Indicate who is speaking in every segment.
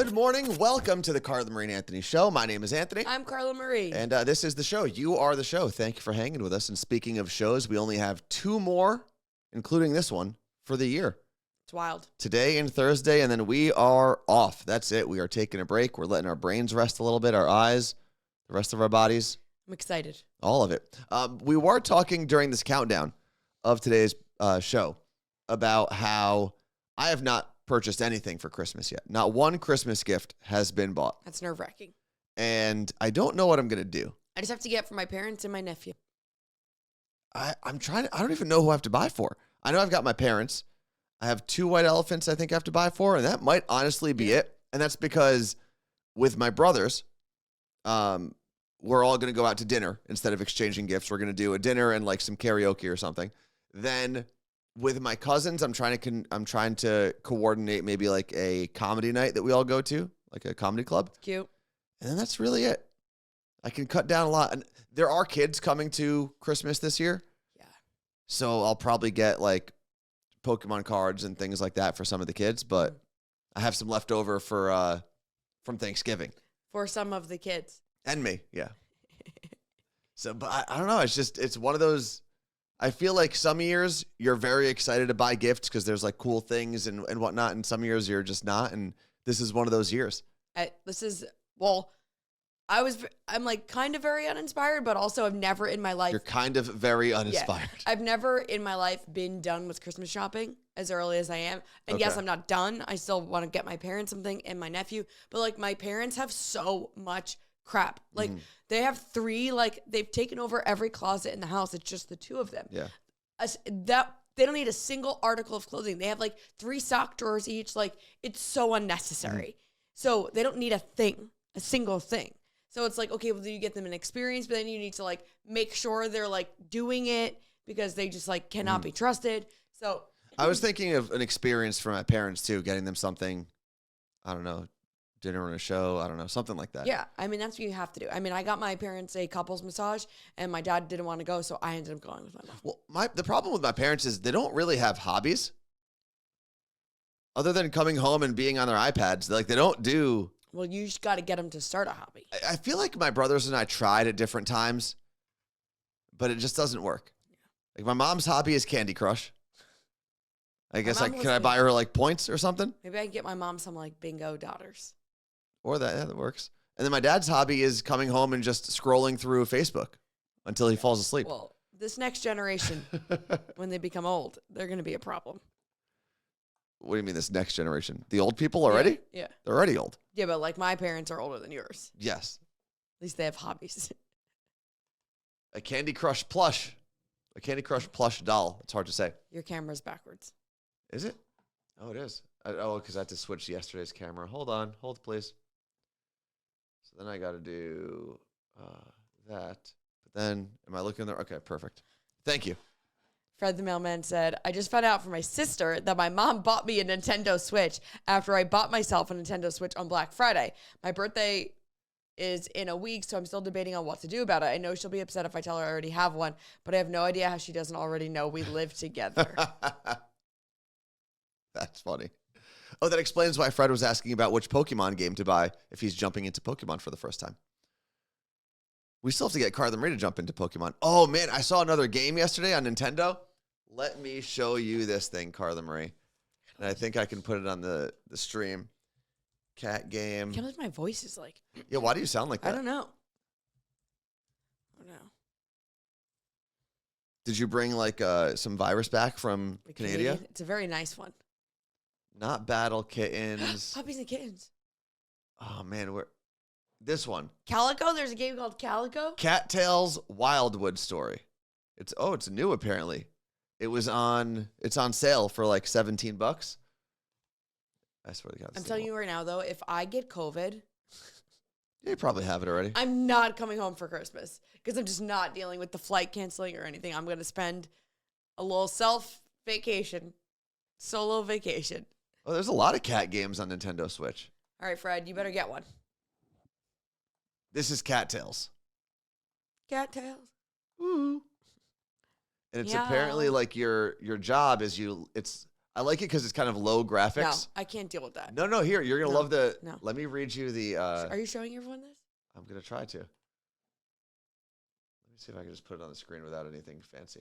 Speaker 1: Good morning. Welcome to the Carla Marie and Anthony Show. My name is Anthony.
Speaker 2: I'm Carla Marie.
Speaker 1: And this is the show. You are the show. Thank you for hanging with us. And speaking of shows, we only have 2 more, including this one, for the year.
Speaker 2: It's wild.
Speaker 1: Today and Thursday, and then we are off. That's it. We are taking a break. We're letting our brains rest a little bit, our eyes, the rest of our bodies.
Speaker 2: I'm excited.
Speaker 1: All of it. We were talking during this countdown of today's show about how I have not purchased anything for Christmas yet. Not one Christmas gift has been bought.
Speaker 2: That's nerve-wracking.
Speaker 1: And I don't know what I'm going to do.
Speaker 2: I just have to get for my parents and my nephew.
Speaker 1: I'm trying to, I don't even know who I have to buy for. I know I've got my parents. I have 2 white elephants I think I have to buy for, and that might honestly be it. And that's because with my brothers, we're all going to go out to dinner instead of exchanging gifts. We're going to do a dinner and like some karaoke or something. Then with my cousins, I'm trying to coordinate maybe like a comedy night that we all go to, like a comedy club.
Speaker 2: Cute.
Speaker 1: And then that's really it. I can cut down a lot. And there are kids coming to Christmas this year.
Speaker 2: Yeah.
Speaker 1: So I'll probably get like Pokemon cards and things like that for some of the kids, but I have some left over for from Thanksgiving.
Speaker 2: For some of the kids.
Speaker 1: And me, yeah. So, but I don't know. It's one of those. I feel like some years you're very excited to buy gifts because there's like cool things and whatnot, and some years you're just not. And this is one of those years.
Speaker 2: I'm like kind of very uninspired, but also I've never in my life.
Speaker 1: You're kind of very uninspired.
Speaker 2: Yeah, I've never in my life been done with Christmas shopping as early as I am. And yes, I'm not done. I still want to get my parents something and my nephew, but like my parents have so much crap. Like they have 3, like they've taken over every closet in the house. It's just the 2 of them.
Speaker 1: Yeah.
Speaker 2: They don't need a single article of clothing. They have like 3 sock drawers each. Like it's so unnecessary. So they don't need a single thing. So it's like, okay, well, do you get them an experience? But then you need to like make sure they're like doing it because they just like cannot be trusted. So
Speaker 1: I was thinking of an experience for my parents too, getting them something, I don't know, dinner and a show, I don't know, something like that.
Speaker 2: Yeah, I mean, that's what you have to do. I mean, I got my parents a couples massage, and my dad didn't want to go, so I ended up going with my mom.
Speaker 1: Well, the problem with my parents is they don't really have hobbies other than coming home and being on their iPads. Like they don't do.
Speaker 2: Well, you just got to get them to start a hobby.
Speaker 1: I feel like my brothers and I tried at different times, but it just doesn't work. Yeah. Like my mom's hobby is Candy Crush. I guess can I buy her like points or something?
Speaker 2: Maybe I can get my mom some like bingo daughters.
Speaker 1: Or that works. And then my dad's hobby is coming home and just scrolling through Facebook until he falls asleep.
Speaker 2: Well, this next generation, when they become old, they're going to be a problem.
Speaker 1: What do you mean this next generation? The old people already?
Speaker 2: Yeah.
Speaker 1: They're already old.
Speaker 2: Yeah, but like my parents are older than yours.
Speaker 1: Yes.
Speaker 2: At least they have hobbies.
Speaker 1: A Candy Crush plush. A Candy Crush plush doll. It's hard to say.
Speaker 2: Your camera's backwards.
Speaker 1: Is it? Oh, it is. Because I had to switch yesterday's camera. Hold on. Hold, please. So then I got to do that. But then, am I looking there? Okay, perfect. Thank you.
Speaker 2: Fred the mailman said, I just found out from my sister that my mom bought me a Nintendo Switch after I bought myself a Nintendo Switch on Black Friday. My birthday is in a week, so I'm still debating on what to do about it. I know she'll be upset if I tell her I already have one, but I have no idea how she doesn't already know we live together.
Speaker 1: That's funny. Oh, that explains why Fred was asking about which Pokemon game to buy if he's jumping into Pokemon for the first time. We still have to get Carla Marie to jump into Pokemon. Oh, man, I saw another game yesterday on Nintendo. Let me show you this thing, Carla Marie. And I think I can put it on the stream. Cat game.
Speaker 2: I can't believe my voice is like.
Speaker 1: Yeah, why do you sound like that?
Speaker 2: I don't know.
Speaker 1: Did you bring like some virus back from Canada?
Speaker 2: It's a very nice one.
Speaker 1: Not Battle Kittens.
Speaker 2: Puppies and Kittens.
Speaker 1: Oh, man, this one.
Speaker 2: Calico? There's a game called Calico?
Speaker 1: Cattails Wildwood Story. It's new apparently. It's on sale for like $17. I swear to God.
Speaker 2: I'm telling you right now though, if I get COVID,
Speaker 1: you probably have it already.
Speaker 2: I'm not coming home for Christmas because I'm just not dealing with the flight canceling or anything. I'm going to spend a little solo vacation.
Speaker 1: Oh, there's a lot of cat games on Nintendo Switch.
Speaker 2: All right, Fred, you better get one.
Speaker 1: This is Cattails.
Speaker 2: Cattails.
Speaker 1: Ooh. And it's apparently like your job is I like it because it's kind of low
Speaker 2: No,
Speaker 1: graphics.
Speaker 2: I can't deal with that.
Speaker 1: No, here, you're going to
Speaker 2: No,
Speaker 1: love the,
Speaker 2: no.
Speaker 1: let me read you the,
Speaker 2: Are you showing everyone this?
Speaker 1: I'm going to try to. Let me see if I can just put it on the screen without anything fancy.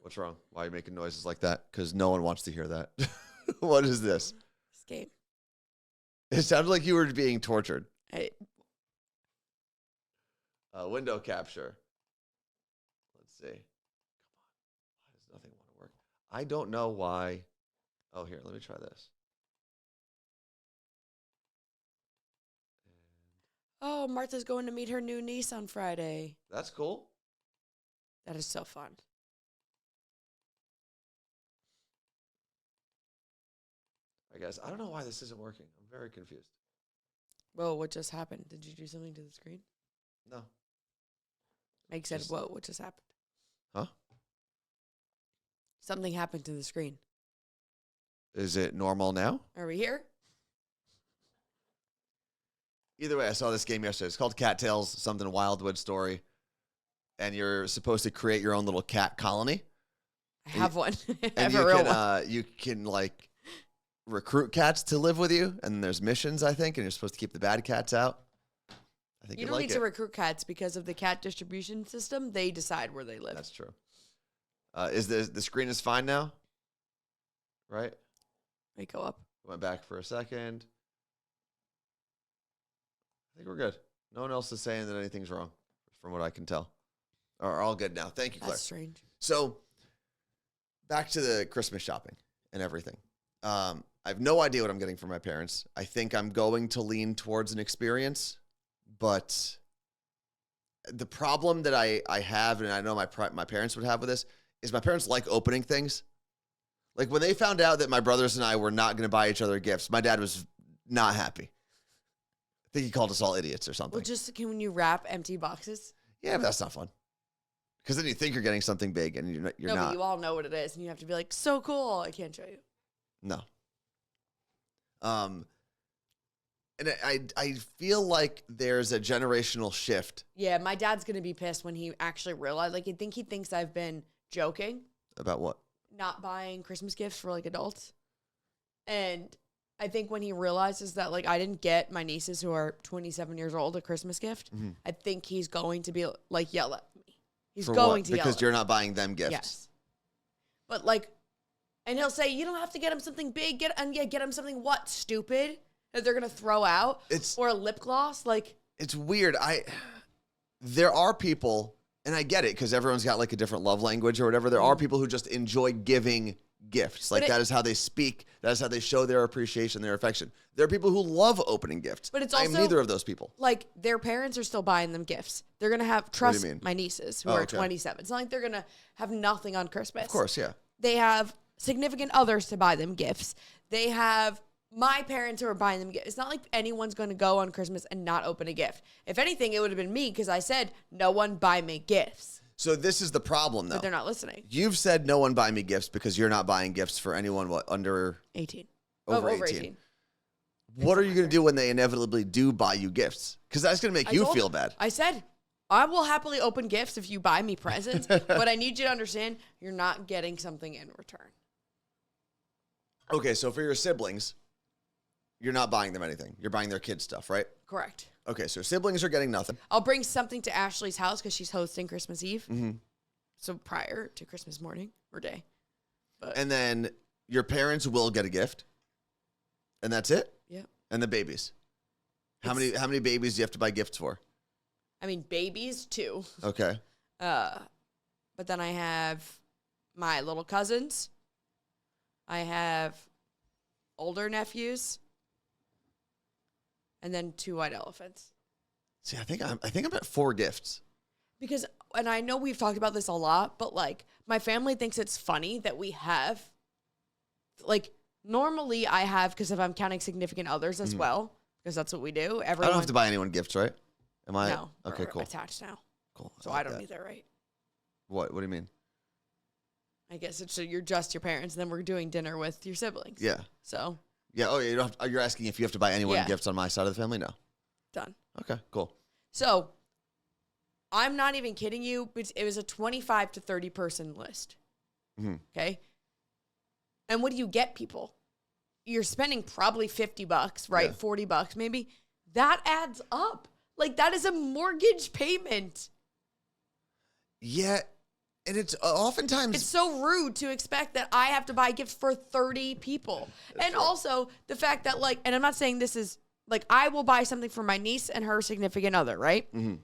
Speaker 1: What's wrong? Why are you making noises like that? Because no one wants to hear that. What is this?
Speaker 2: This game.
Speaker 1: It sounded like you were being tortured. Window capture. Let's see. Come on. Why does nothing want to work? I don't know why. Oh, here, let me try this.
Speaker 2: Oh, Martha's going to meet her new niece on Friday.
Speaker 1: That's cool.
Speaker 2: That is so fun.
Speaker 1: I guess. I don't know why this isn't working. I'm very confused.
Speaker 2: Whoa, what just happened? Did you do something to the screen?
Speaker 1: No.
Speaker 2: Meg said, whoa, what just happened?
Speaker 1: Huh?
Speaker 2: Something happened to the screen.
Speaker 1: Is it normal now?
Speaker 2: Are we here?
Speaker 1: Either way, I saw this game yesterday. It's called Cattails, something Wildwood story. And you're supposed to create your own little cat colony.
Speaker 2: I have one. I
Speaker 1: And
Speaker 2: have a real one.
Speaker 1: you can like recruit cats to live with you. And there's missions, I think, and you're supposed to keep the bad cats out. I think
Speaker 2: You don't need to recruit cats because of the cat distribution system. They decide where they live.
Speaker 1: That's true. Is the screen is fine now? Right?
Speaker 2: They go up.
Speaker 1: Went back for a second. I think we're good. No one else is saying that anything's wrong, from what I can tell. Are all good now. Thank you, Claire.
Speaker 2: That's strange.
Speaker 1: So, back to the Christmas shopping and everything. I have no idea what I'm getting for my parents. I think I'm going to lean towards an experience, but the problem that I have, and I know my parents would have with this, is my parents like opening things. Like when they found out that my brothers and I were not going to buy each other gifts, my dad was not happy. I think he called us all idiots or something.
Speaker 2: Well, just can you wrap empty boxes?
Speaker 1: Yeah, but that's not fun. Because then you think you're getting something big and you're not.
Speaker 2: But you all know what it is, and you have to be like, so cool. I can't show you.
Speaker 1: No. And I feel like there's a generational shift.
Speaker 2: Yeah, my dad's going to be pissed when he actually realized. Like, he thinks I've been joking.
Speaker 1: About what?
Speaker 2: Not buying Christmas gifts for, like, adults. And I think when he realizes that, like, I didn't get my nieces who are 27 years old a Christmas gift, I think he's going to be, like, yell at me. He's
Speaker 1: For
Speaker 2: going
Speaker 1: what?
Speaker 2: to yell
Speaker 1: Because
Speaker 2: at
Speaker 1: you're
Speaker 2: me.
Speaker 1: not buying them gifts.
Speaker 2: Yes. But, like, and he'll say, you don't have to get him something big. Get him something what, stupid? That they're going to throw out? Or a lip gloss? Like,
Speaker 1: it's weird. There are people, and I get it because everyone's got like a different love language or whatever. There are people who just enjoy giving gifts. Like that is how they speak. That is how they show their appreciation, their affection. There are people who love opening gifts.
Speaker 2: But it's also,
Speaker 1: I'm neither of those people.
Speaker 2: Like, their parents are still buying them gifts. They're going to have, trust my nieces who are 27. It's not like they're going to have nothing on Christmas.
Speaker 1: Of course, yeah.
Speaker 2: They have significant others to buy them gifts. They have my parents who are buying them gifts. It's not like anyone's going to go on Christmas and not open a gift. If anything, it would have been me because I said, no one buy me gifts.
Speaker 1: So this is the problem, though.
Speaker 2: But they're not listening.
Speaker 1: You've said no one buy me gifts because you're not buying gifts for anyone, under
Speaker 2: 18.
Speaker 1: Over 18. What are you going to do when they inevitably do buy you gifts? Because that's going to make you feel bad.
Speaker 2: I said, I will happily open gifts if you buy me presents, but I need you to understand you're not getting something in return.
Speaker 1: Okay, so for your siblings, you're not buying them anything. You're buying their kids' stuff, right?
Speaker 2: Correct.
Speaker 1: Okay, so siblings are getting nothing.
Speaker 2: I'll bring something to Ashley's house because she's hosting Christmas Eve. Mm-hmm. So prior to Christmas morning or day. But
Speaker 1: and then your parents will get a gift. And that's it?
Speaker 2: Yeah.
Speaker 1: And the babies. How many babies do you have to buy gifts for?
Speaker 2: I mean, babies, 2.
Speaker 1: Okay.
Speaker 2: But then I have my little cousins. I have older nephews. And then 2 white elephants.
Speaker 1: See, I think I'm at 4 gifts.
Speaker 2: Because, and I know we've talked about this a lot, but like my family thinks it's funny that we have, like, normally I have, because if I'm counting significant others as well, because that's what we do.
Speaker 1: I don't have to buy anyone gifts, right? Am I?
Speaker 2: No.
Speaker 1: Okay, cool.
Speaker 2: Attached now.
Speaker 1: Cool.
Speaker 2: So I don't need that, right?
Speaker 1: What do you mean?
Speaker 2: I guess it's you're just your parents, and then we're doing dinner with your siblings.
Speaker 1: Yeah.
Speaker 2: So.
Speaker 1: Yeah. Oh, yeah. You're asking if you have to buy anyone gifts on my side of the family? No.
Speaker 2: Done.
Speaker 1: Okay. Cool.
Speaker 2: So, I'm not even kidding you. It was a 25 to 30 person list. Mm-hmm. Okay. And what do you get people? You're spending probably $50, right?
Speaker 1: Yeah.
Speaker 2: $40 maybe. That adds up. Like, that is a mortgage payment.
Speaker 1: Yeah. And it's oftentimes...
Speaker 2: It's so rude to expect that I have to buy gifts for 30 people. And also the fact that, like, and I'm not saying this is, like, I will buy something for my niece and her significant other, right?
Speaker 1: Mm-hmm.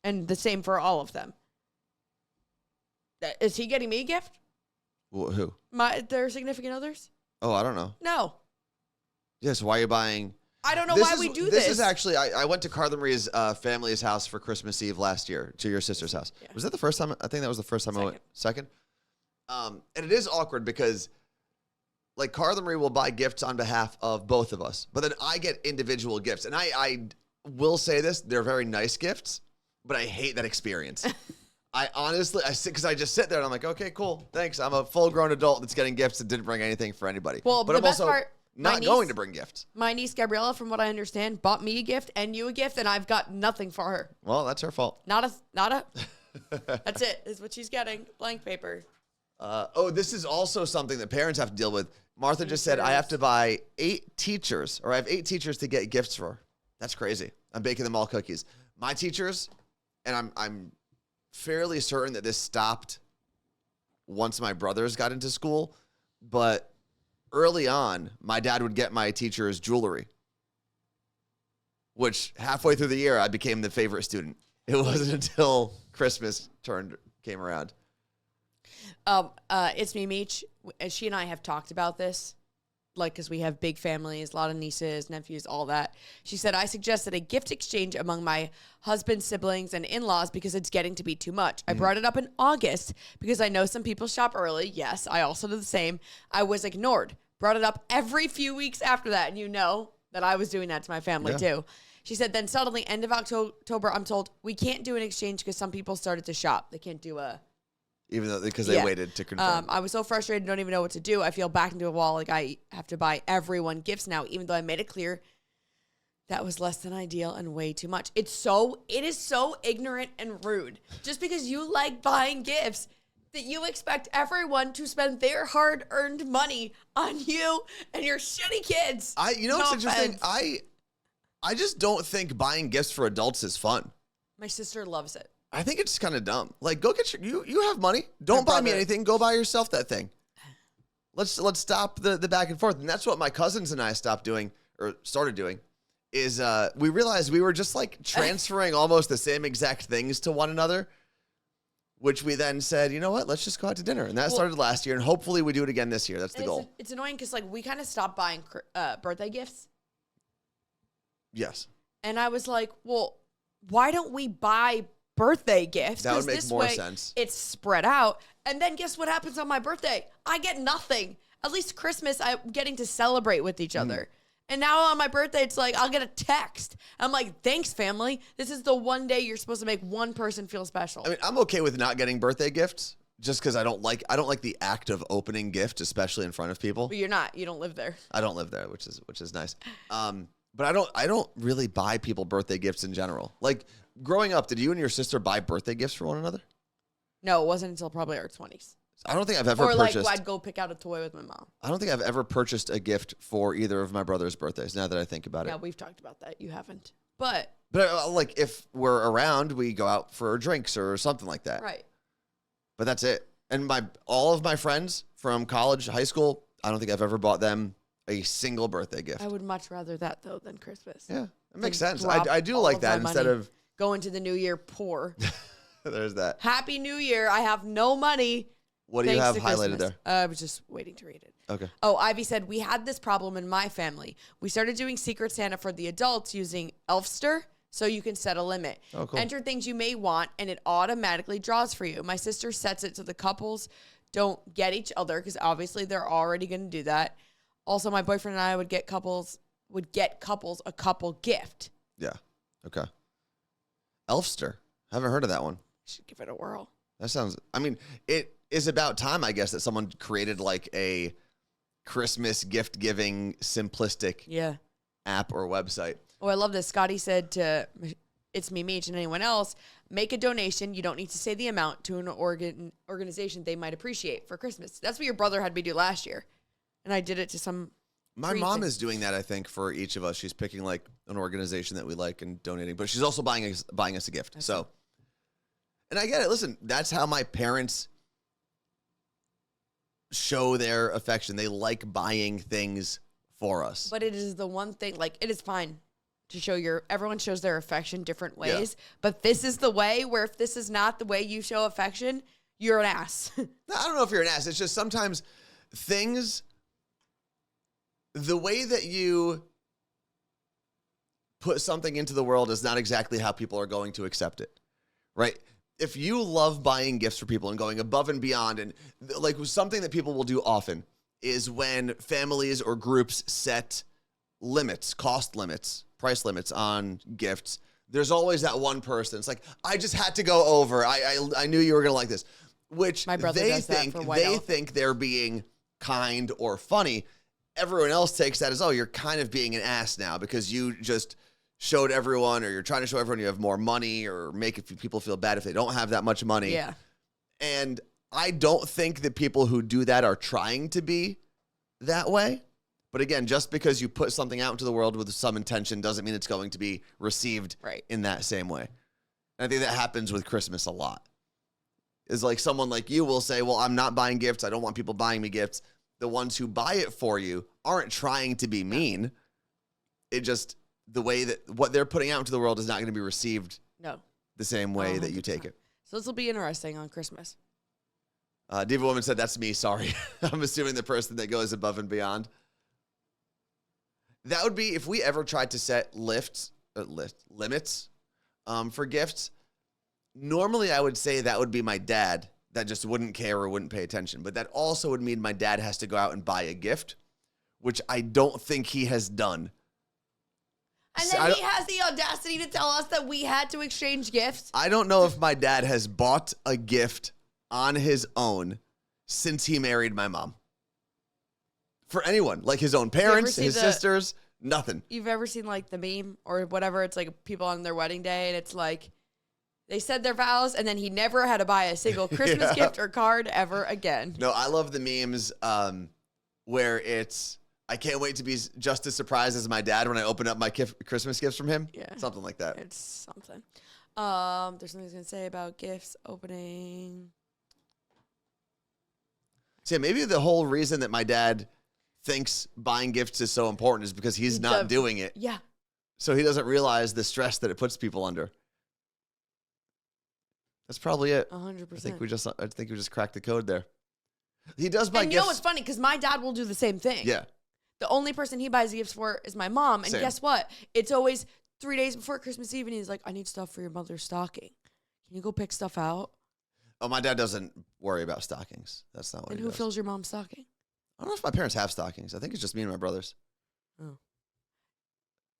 Speaker 2: And the same for all of them. Is he getting me a gift?
Speaker 1: Who?
Speaker 2: Their significant others?
Speaker 1: Oh, I don't know.
Speaker 2: No.
Speaker 1: Yeah, so why are you buying...
Speaker 2: I don't know why we do this.
Speaker 1: This is actually... I went to Carla Marie's family's house for Christmas Eve last year, to your sister's house. Yeah. Was that the first time? I think that was the first time I went. Second? And it is awkward because, like, Carla Marie will buy gifts on behalf of both of us, but then I get individual gifts. And I will say this, they're very nice gifts, but I hate that experience. I honestly, because I just sit there and I'm like, okay, cool, thanks. I'm a full-grown adult that's getting gifts and didn't bring anything for anybody.
Speaker 2: Well,
Speaker 1: but
Speaker 2: the
Speaker 1: I'm
Speaker 2: best
Speaker 1: also
Speaker 2: part,
Speaker 1: not going to bring gifts.
Speaker 2: My niece Gabriella, from what I understand, bought me a gift and you a gift, and I've got nothing for her.
Speaker 1: Well, that's her fault.
Speaker 2: Not a. That's it. Is what she's getting. Blank paper.
Speaker 1: This is also something that parents have to deal with. Martha just said I have to buy 8 teachers, or I have 8 teachers to get gifts for. That's crazy. I'm baking them all cookies. My teachers, and I'm fairly certain that this stopped once my brothers got into school, but early on, my dad would get my teachers jewelry, which halfway through the year, I became the favorite student. It wasn't until Christmas came around.
Speaker 2: It's me, Meech. She and I have talked about this, like, because we have big families, a lot of nieces, nephews, all that. She said, I suggested a gift exchange among my husband's siblings and in-laws because it's getting to be too much. I brought it up in August because I know some people shop early. Yes, I also do the same. I was ignored. Brought it up every few weeks after that, and you know that I was doing that to my family too. She said, then suddenly, end of October, I'm told we can't do an exchange because some people started to shop. They can't do a...
Speaker 1: Even though, because they waited to confirm.
Speaker 2: I was so frustrated, don't even know what to do. I feel back into a wall, like I have to buy everyone gifts now, even though I made it clear that was less than ideal and way too much. It is so ignorant and rude. Just because you like buying gifts, that you expect everyone to spend their hard-earned money on you and your shitty kids.
Speaker 1: You know what's interesting? I just don't think buying gifts for adults is fun.
Speaker 2: My sister loves it.
Speaker 1: I think it's kind of dumb. Like, go get you have money. Don't buy me anything. Go buy yourself that thing. Let's stop the back and forth. And that's what my cousins and I stopped doing, or started doing, is we realized we were just like transferring almost the same exact things to one another, which we then said, you know what, let's just go out to dinner. And that started last year, and hopefully we do it again this year. That's the goal.
Speaker 2: It's annoying because, like, we kind of stopped buying birthday gifts.
Speaker 1: Yes.
Speaker 2: And I was like, well, why don't we buy birthday gifts?
Speaker 1: That would make more sense.
Speaker 2: It's spread out. And then guess what happens on my birthday? I get nothing. At least Christmas, I'm getting to celebrate with each other. And now on my birthday, it's like, I'll get a text. I'm like, thanks, family. This is the one day you're supposed to make one person feel special.
Speaker 1: I mean, I'm okay with not getting birthday gifts just because I don't like the act of opening gifts, especially in front of people.
Speaker 2: But you're not. You don't live there.
Speaker 1: I don't live there, which is nice. But I don't really buy people birthday gifts in general. Like, growing up, did you and your sister buy birthday gifts for one another?
Speaker 2: No, it wasn't until probably our 20s.
Speaker 1: I don't think I've ever
Speaker 2: purchased...
Speaker 1: purchased...
Speaker 2: Or, like, I'd go pick out a toy with my mom.
Speaker 1: I don't think I've ever purchased a gift for either of my brother's birthdays, now that I think about it.
Speaker 2: Yeah, we've talked about that. You haven't. But
Speaker 1: like, if we're around, we go out for drinks or something like that.
Speaker 2: Right.
Speaker 1: But that's it. And all of my friends from college, high school, I don't think I've ever bought them a single birthday gift.
Speaker 2: I would much rather that, though, than Christmas.
Speaker 1: Yeah, it makes sense. I do like that instead of...
Speaker 2: Go into the new year poor.
Speaker 1: There's that.
Speaker 2: Happy New Year. I have no money.
Speaker 1: What do you have highlighted there?
Speaker 2: I was just waiting to read it.
Speaker 1: Okay.
Speaker 2: Oh, Ivy said, we had this problem in my family. We started doing Secret Santa for the adults using Elfster, so you can set a limit.
Speaker 1: Oh, cool.
Speaker 2: Enter things you may want, and it automatically draws for you. My sister sets it so the couples don't get each other, because obviously they're already going to do that. Also, my boyfriend and I would get couples a couple gift.
Speaker 1: Yeah. Okay. Elfster. Haven't heard of that one.
Speaker 2: Should give it a whirl.
Speaker 1: That sounds... I mean, it is about time, I guess, that someone created like a Christmas gift-giving simplistic app or website.
Speaker 2: Oh, I love this. Scotty said to It's Me, Meech, and anyone else, make a donation. You don't need to say the amount to an organization they might appreciate for Christmas. That's what your brother had me do last year. And I did it to some.
Speaker 1: My mom is doing that, I think, for each of us. She's picking like an organization that we like and donating, but she's also buying us a gift. So, and I get it. Listen, that's how my parents show their affection. They like buying things for us.
Speaker 2: But it is the one thing, like, it is fine to show everyone shows their affection different ways. Yeah. But this is the way where if this is not the way you show affection, you're an ass.
Speaker 1: I don't know if you're an ass. It's just sometimes things, the way that you put something into the world is not exactly how people are going to accept it, right? If you love buying gifts for people and going above and beyond, and like something that people will do often is when families or groups set limits, cost limits, price limits on gifts, there's always that one person. It's like, I just had to go over. I knew you were going to like this, which
Speaker 2: my brother does that for White Elephant.
Speaker 1: Think they're being kind or funny. Everyone else takes that as, oh, you're kind of being an ass now because you just showed everyone, or you're trying to show everyone you have more money, or make people feel bad if they don't have that much money.
Speaker 2: Yeah.
Speaker 1: And I don't think that people who do that are trying to be that way. But again, just because you put something out into the world with some intention doesn't mean it's going to be received in that same way. And I think that happens with Christmas a lot. Is like someone like you will say, well, I'm not buying gifts. I don't want people buying me gifts. The ones who buy it for you aren't trying to be mean. It just, the way that what they're putting out into the world is not going to be received the same way that you take it.
Speaker 2: So this will be interesting on Christmas.
Speaker 1: Diva Woman said, that's me, sorry. I'm assuming the person that goes above and beyond. That would be, if we ever tried to set limits for gifts, normally I would say that would be my dad that just wouldn't care or wouldn't pay attention. But that also would mean my dad has to go out and buy a gift, which I don't think he has done.
Speaker 2: And then he has the audacity to tell us that we had to exchange gifts.
Speaker 1: I don't know if my dad has bought a gift on his own since he married my mom. For anyone, like his own parents, his sisters, nothing.
Speaker 2: You've ever seen like the meme or whatever? It's like people on their wedding day and it's like they said their vows and then he never had to buy a single Christmas gift or card ever again.
Speaker 1: No, I love the memes where it's, I can't wait to be just as surprised as my dad when I open up my Christmas gifts from him.
Speaker 2: Yeah.
Speaker 1: Something like that.
Speaker 2: It's something. There's something I was going to say about gifts opening.
Speaker 1: See, maybe the whole reason that my dad thinks buying gifts is so important is because he's not doing it.
Speaker 2: Yeah.
Speaker 1: So he doesn't realize the stress that it puts people under. That's probably it.
Speaker 2: 100%.
Speaker 1: I think we just cracked the code there. He does buy gifts.
Speaker 2: You know what's funny? Because my dad will do the same thing.
Speaker 1: Yeah.
Speaker 2: The only person he buys gifts for is my mom. And guess what? It's always 3 days before Christmas Eve. And he's like, I need stuff for your mother's stocking. Can you go pick stuff out?
Speaker 1: Oh, my dad doesn't worry about stockings. That's not what he does.
Speaker 2: And who fills your mom's stocking?
Speaker 1: I don't know if my parents have stockings. I think it's just me and my brothers.
Speaker 2: Oh.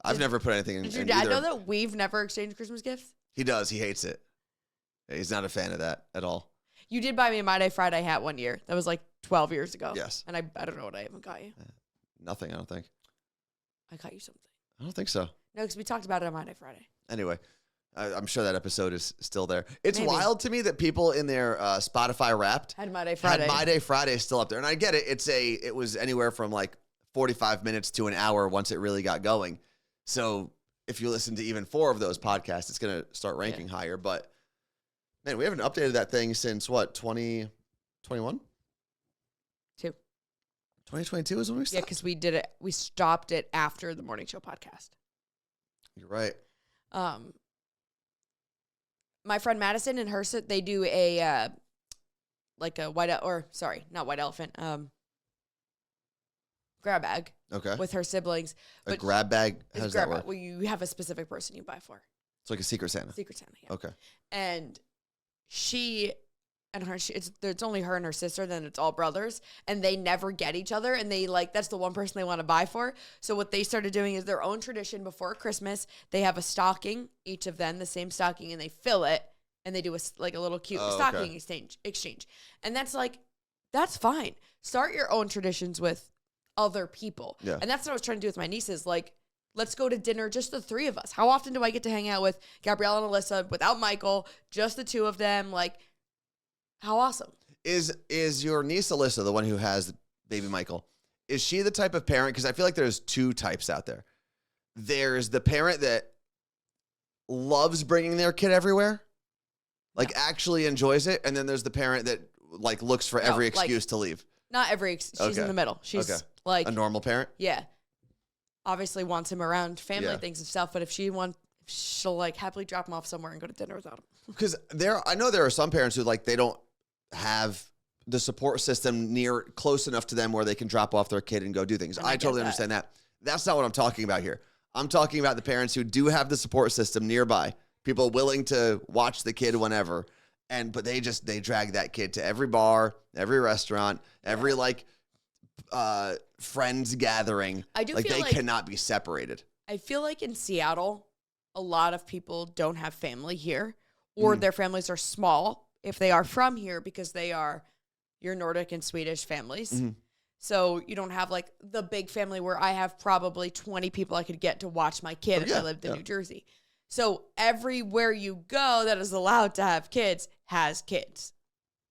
Speaker 1: I've never put anything in.
Speaker 2: Did your dad know that we've never exchanged Christmas gifts?
Speaker 1: He does. He hates it. He's not a fan of that at all.
Speaker 2: You did buy me a My Day Friday hat one year. That was like 12 years ago.
Speaker 1: Yes.
Speaker 2: And I don't know what I even got you.
Speaker 1: Nothing, I don't think.
Speaker 2: I got you something.
Speaker 1: I don't think so.
Speaker 2: No, because we talked about it on My Day Friday.
Speaker 1: Anyway, I'm sure that episode is still there. It's wild to me that people in their Spotify Wrapped
Speaker 2: had My Day Friday.
Speaker 1: Had My Day Friday still up there. And I get it. It was anywhere from like 45 minutes to an hour once it really got going. So if you listen to even 4 of those podcasts, it's going to start ranking higher. But man, we haven't updated that thing since what, 2021? 2022 is when we stopped?
Speaker 2: Yeah, because we did it. We stopped it after the morning show podcast.
Speaker 1: You're right.
Speaker 2: My friend Madison and her, they do a, like a not white elephant, grab bag.
Speaker 1: Okay.
Speaker 2: With her siblings.
Speaker 1: A grab bag? How does that work?
Speaker 2: Well, you have a specific person you buy for.
Speaker 1: It's like a Secret Santa.
Speaker 2: Secret Santa, yeah.
Speaker 1: Okay.
Speaker 2: And she and her, it's only her and her sister, then it's all brothers, and they never get each other, and they that's the one person they want to buy for. So what they started doing is their own tradition before Christmas. They have a stocking, each of them, the same stocking, and they fill it, and they do a little cute stocking exchange. And that's fine. Start your own traditions with other people. Yeah. And that's what I was trying to do with my nieces. Like, let's go to dinner, just the 3 of us. How often do I get to hang out with Gabrielle and Alyssa without Michael, just the 2 of them? Like, how awesome.
Speaker 1: Is your niece Alyssa, the one who has baby Michael, is she the type of parent? Because I feel like there's two types out there. There's the parent that loves bringing their kid everywhere, like actually enjoys it. And then there's the parent that like looks for every excuse to leave.
Speaker 2: Not every, she's in the middle. She's like
Speaker 1: a normal parent.
Speaker 2: Yeah. Obviously wants him around family things and stuff, but if she'll like happily drop him off somewhere and go to dinner without him.
Speaker 1: Because I know there are some parents who like, they don't have the support system close enough to them where they can drop off their kid and go do things. I totally understand that. That's not what I'm talking about here. I'm talking about the parents who do have the support system nearby, people willing to watch the kid whenever. But they drag that kid to every bar, every restaurant, every friends gathering.
Speaker 2: I do
Speaker 1: like
Speaker 2: feel
Speaker 1: they
Speaker 2: like
Speaker 1: cannot be separated.
Speaker 2: I feel like in Seattle, a lot of people don't have family here, or their families are small if they are from here because they are your Nordic and Swedish families. Mm-hmm. So you don't have like the big family where I have probably 20 people I could get to watch my kid if I lived in New Jersey. So everywhere you go that is allowed to have kids has kids.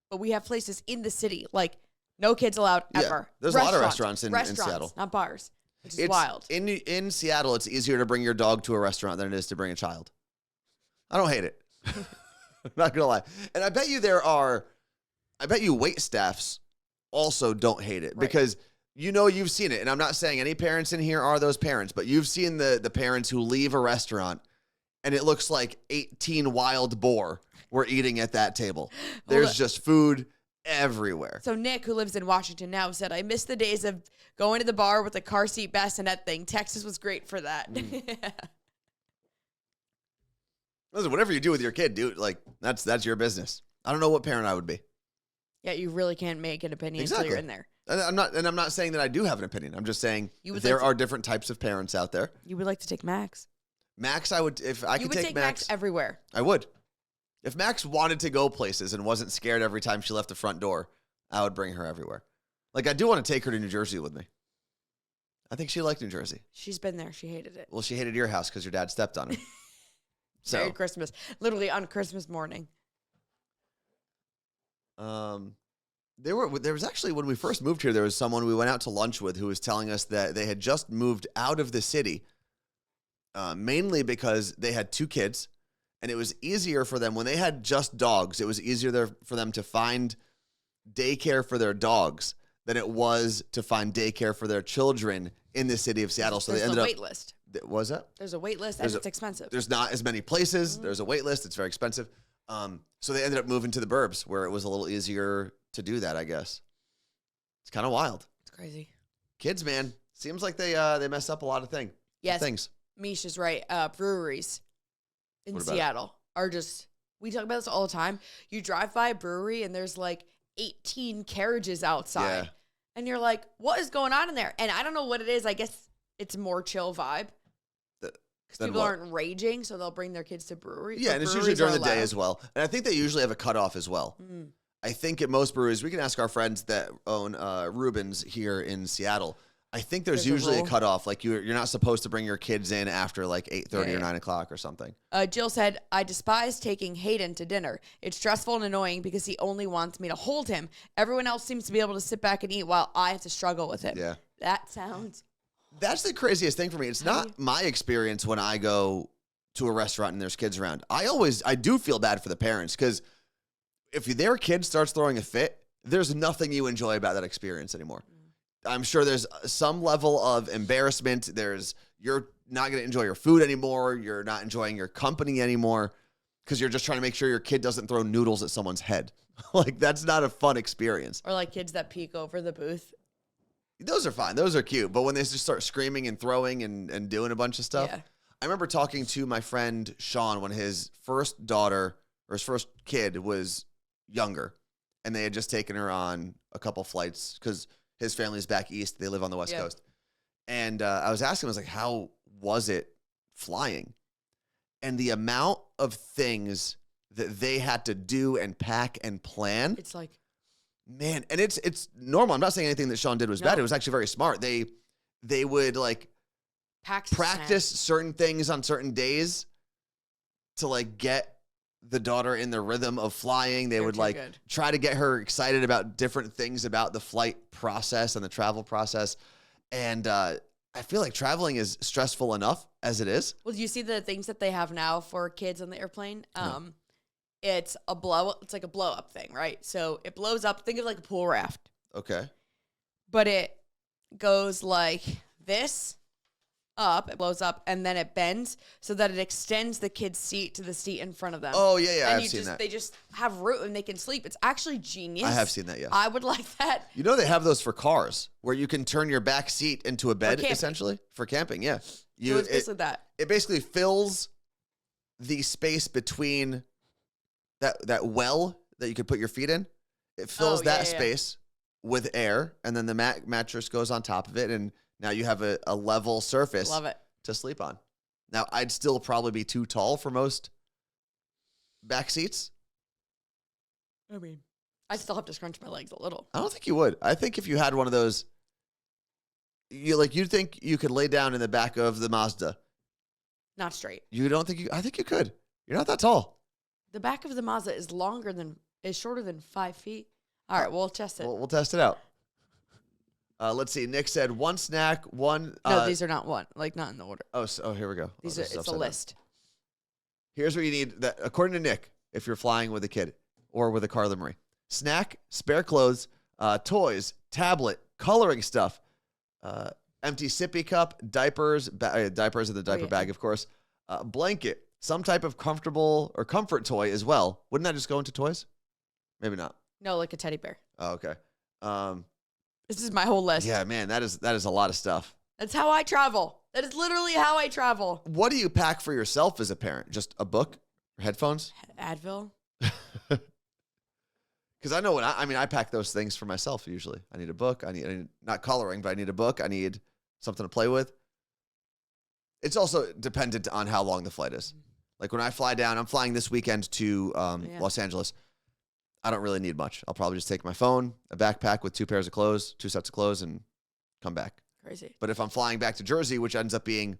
Speaker 2: But we have places in the city like no kids allowed ever.
Speaker 1: There's a lot of restaurants in Seattle.
Speaker 2: Not bars, which is wild.
Speaker 1: In Seattle, it's easier to bring your dog to a restaurant than it is to bring a child. I don't hate it. I'm not going to lie. And I bet you wait staffs also don't hate it because you've seen it. And I'm not saying any parents in here are those parents, but you've seen the parents who leave a restaurant and it looks like 18 wild boar were eating at that table. There's just food everywhere.
Speaker 2: So Nick, who lives in Washington now, said, I miss the days of going to the bar with the car seat bassinet thing. Texas was great for that.
Speaker 1: Listen, whatever you do with your kid, dude, like that's your business. I don't know what parent I would be.
Speaker 2: Yeah, you really can't make an opinion until you're in there.
Speaker 1: I'm not saying that I do have an opinion. I'm just saying there are different types of parents out there.
Speaker 2: You would like to take Max.
Speaker 1: Max, I would, if I could take
Speaker 2: Max everywhere.
Speaker 1: I would. If Max wanted to go places and wasn't scared every time she left the front door, I would bring her everywhere. Like, I do want to take her to New Jersey with me. I think she liked New Jersey.
Speaker 2: She's been there. She hated it.
Speaker 1: Well, she hated your house because your dad stepped on her.
Speaker 2: Merry Christmas. Literally on Christmas morning.
Speaker 1: There was actually, when we first moved here, there was someone we went out to lunch with who was telling us that they had just moved out of the city, mainly because they had 2 kids, and it was easier for them when they had just dogs. It was easier for them to find daycare for their dogs than it was to find daycare for their children in the city of Seattle. So they ended up
Speaker 2: wait list.
Speaker 1: Was that?
Speaker 2: There's a wait list, and it's expensive.
Speaker 1: There's not as many places. Mm-hmm. There's a wait list. It's very expensive. So they ended up moving to the burbs where it was a little easier to do that, I guess. It's kind of wild. It's
Speaker 2: crazy.
Speaker 1: Kids, man. Seems like they mess up a lot of things.
Speaker 2: Mish is right. Breweries in Seattle are just, we talk about this all the time. You drive by a brewery and there's like 18 carriages outside. Yeah. And you're like, what is going on in there? And I don't know what it is. I guess it's more chill vibe. Because people aren't raging, so they'll bring their kids to breweries.
Speaker 1: Yeah, and it's usually during the day as well. And I think they usually have a cutoff as well. Mm. I think at most breweries, we can ask our friends that own Rubens here in Seattle. I think there's usually a cutoff. Like you're not supposed to bring your kids in after like 8:30 or 9 o'clock or something.
Speaker 2: Jill said, I despise taking Hayden to dinner. It's stressful and annoying because he only wants me to hold him. Everyone else seems to be able to sit back and eat while I have to struggle with him. Yeah. That sounds...
Speaker 1: That's the craziest thing for me. It's not my experience when I go to a restaurant and there's kids around. I do feel bad for the parents because if their kid starts throwing a fit, there's nothing you enjoy about that experience anymore. I'm sure there's some level of embarrassment. You're not going to enjoy your food anymore. You're not enjoying your company anymore because you're just trying to make sure your kid doesn't throw noodles at someone's head. Like, that's not a fun experience.
Speaker 2: Or like kids that peek over the booth.
Speaker 1: Those are fine. Those are cute. But when they just start screaming and throwing and doing a bunch of stuff. Yeah. I remember talking to my friend Sean when his first daughter or his first kid was younger. And they had just taken her on a couple flights because his family's back east. They live on the West Coast. And I was asking him, I was like, how was it flying? And the amount of things that they had to do and pack and plan.
Speaker 2: It's like,
Speaker 1: man, and it's normal. I'm not saying anything that Sean did was bad. It was actually very smart. They would like practice certain things on certain days to like get the daughter in the rhythm of flying. They would
Speaker 2: too
Speaker 1: like
Speaker 2: good.
Speaker 1: try to get her excited about different things about the flight process and the travel process. And I feel like traveling is stressful enough as it is.
Speaker 2: Well, do you see the things that they have now for kids on the airplane?
Speaker 1: No.
Speaker 2: It's like a blow up thing, right? So it blows up. Think of like a pool raft,
Speaker 1: Okay.
Speaker 2: but it goes like this up, it blows up, and then it bends so that it extends the kid's seat to the seat in front of them.
Speaker 1: Oh, yeah,
Speaker 2: and
Speaker 1: I've seen that.
Speaker 2: They just have room and they can sleep. It's actually genius.
Speaker 1: I have seen that, yes.
Speaker 2: I would like that.
Speaker 1: You know they have those for cars where you can turn your back seat into a bed,
Speaker 2: camping.
Speaker 1: essentially, for camping, yeah.
Speaker 2: So it's basically that.
Speaker 1: It basically fills the space between that well that you could put your feet in. It fills that space with air, and then the mattress goes on top of it, and now you have a level surface
Speaker 2: Love it.
Speaker 1: to sleep on. Now, I'd still probably be too tall for most back seats.
Speaker 2: I mean, I still have to scrunch my legs a little.
Speaker 1: I don't think you would. I think if you had one of those, you'd think you could lay down in the back of the Mazda.
Speaker 2: Not straight.
Speaker 1: You don't think I think you could. You're not that tall.
Speaker 2: The back of the Mazda is shorter than 5 feet. All right, we'll test it.
Speaker 1: We'll test it out. Let's see. Nick said one snack, one.
Speaker 2: No, these are not one. Like, not in the order.
Speaker 1: Oh, here we go.
Speaker 2: These are. It's a list.
Speaker 1: Here's what you need. That according to Nick, if you're flying with a kid or with a Carla Marie, snack, spare clothes, toys, tablet, coloring stuff, empty sippy cup, diapers, diapers in the diaper bag, of course, blanket, some type of comfortable or comfort toy as well. Wouldn't that just go into toys? Maybe not.
Speaker 2: No, like a teddy bear.
Speaker 1: Oh, okay.
Speaker 2: This is my whole list.
Speaker 1: Yeah, man, that is a lot of stuff.
Speaker 2: That's how I travel. That is literally how I travel.
Speaker 1: What do you pack for yourself as a parent? Just a book, headphones?
Speaker 2: Advil.
Speaker 1: Because I know what I pack those things for myself usually. I need a book. I need not coloring, but I need a book. I need something to play with. It's also dependent on how long the flight is. Like when I fly down, I'm flying this weekend to Los Angeles. I don't really need much. I'll probably just take my phone, a backpack with 2 sets of clothes, and come back.
Speaker 2: Crazy.
Speaker 1: But if I'm flying back to Jersey, which ends up being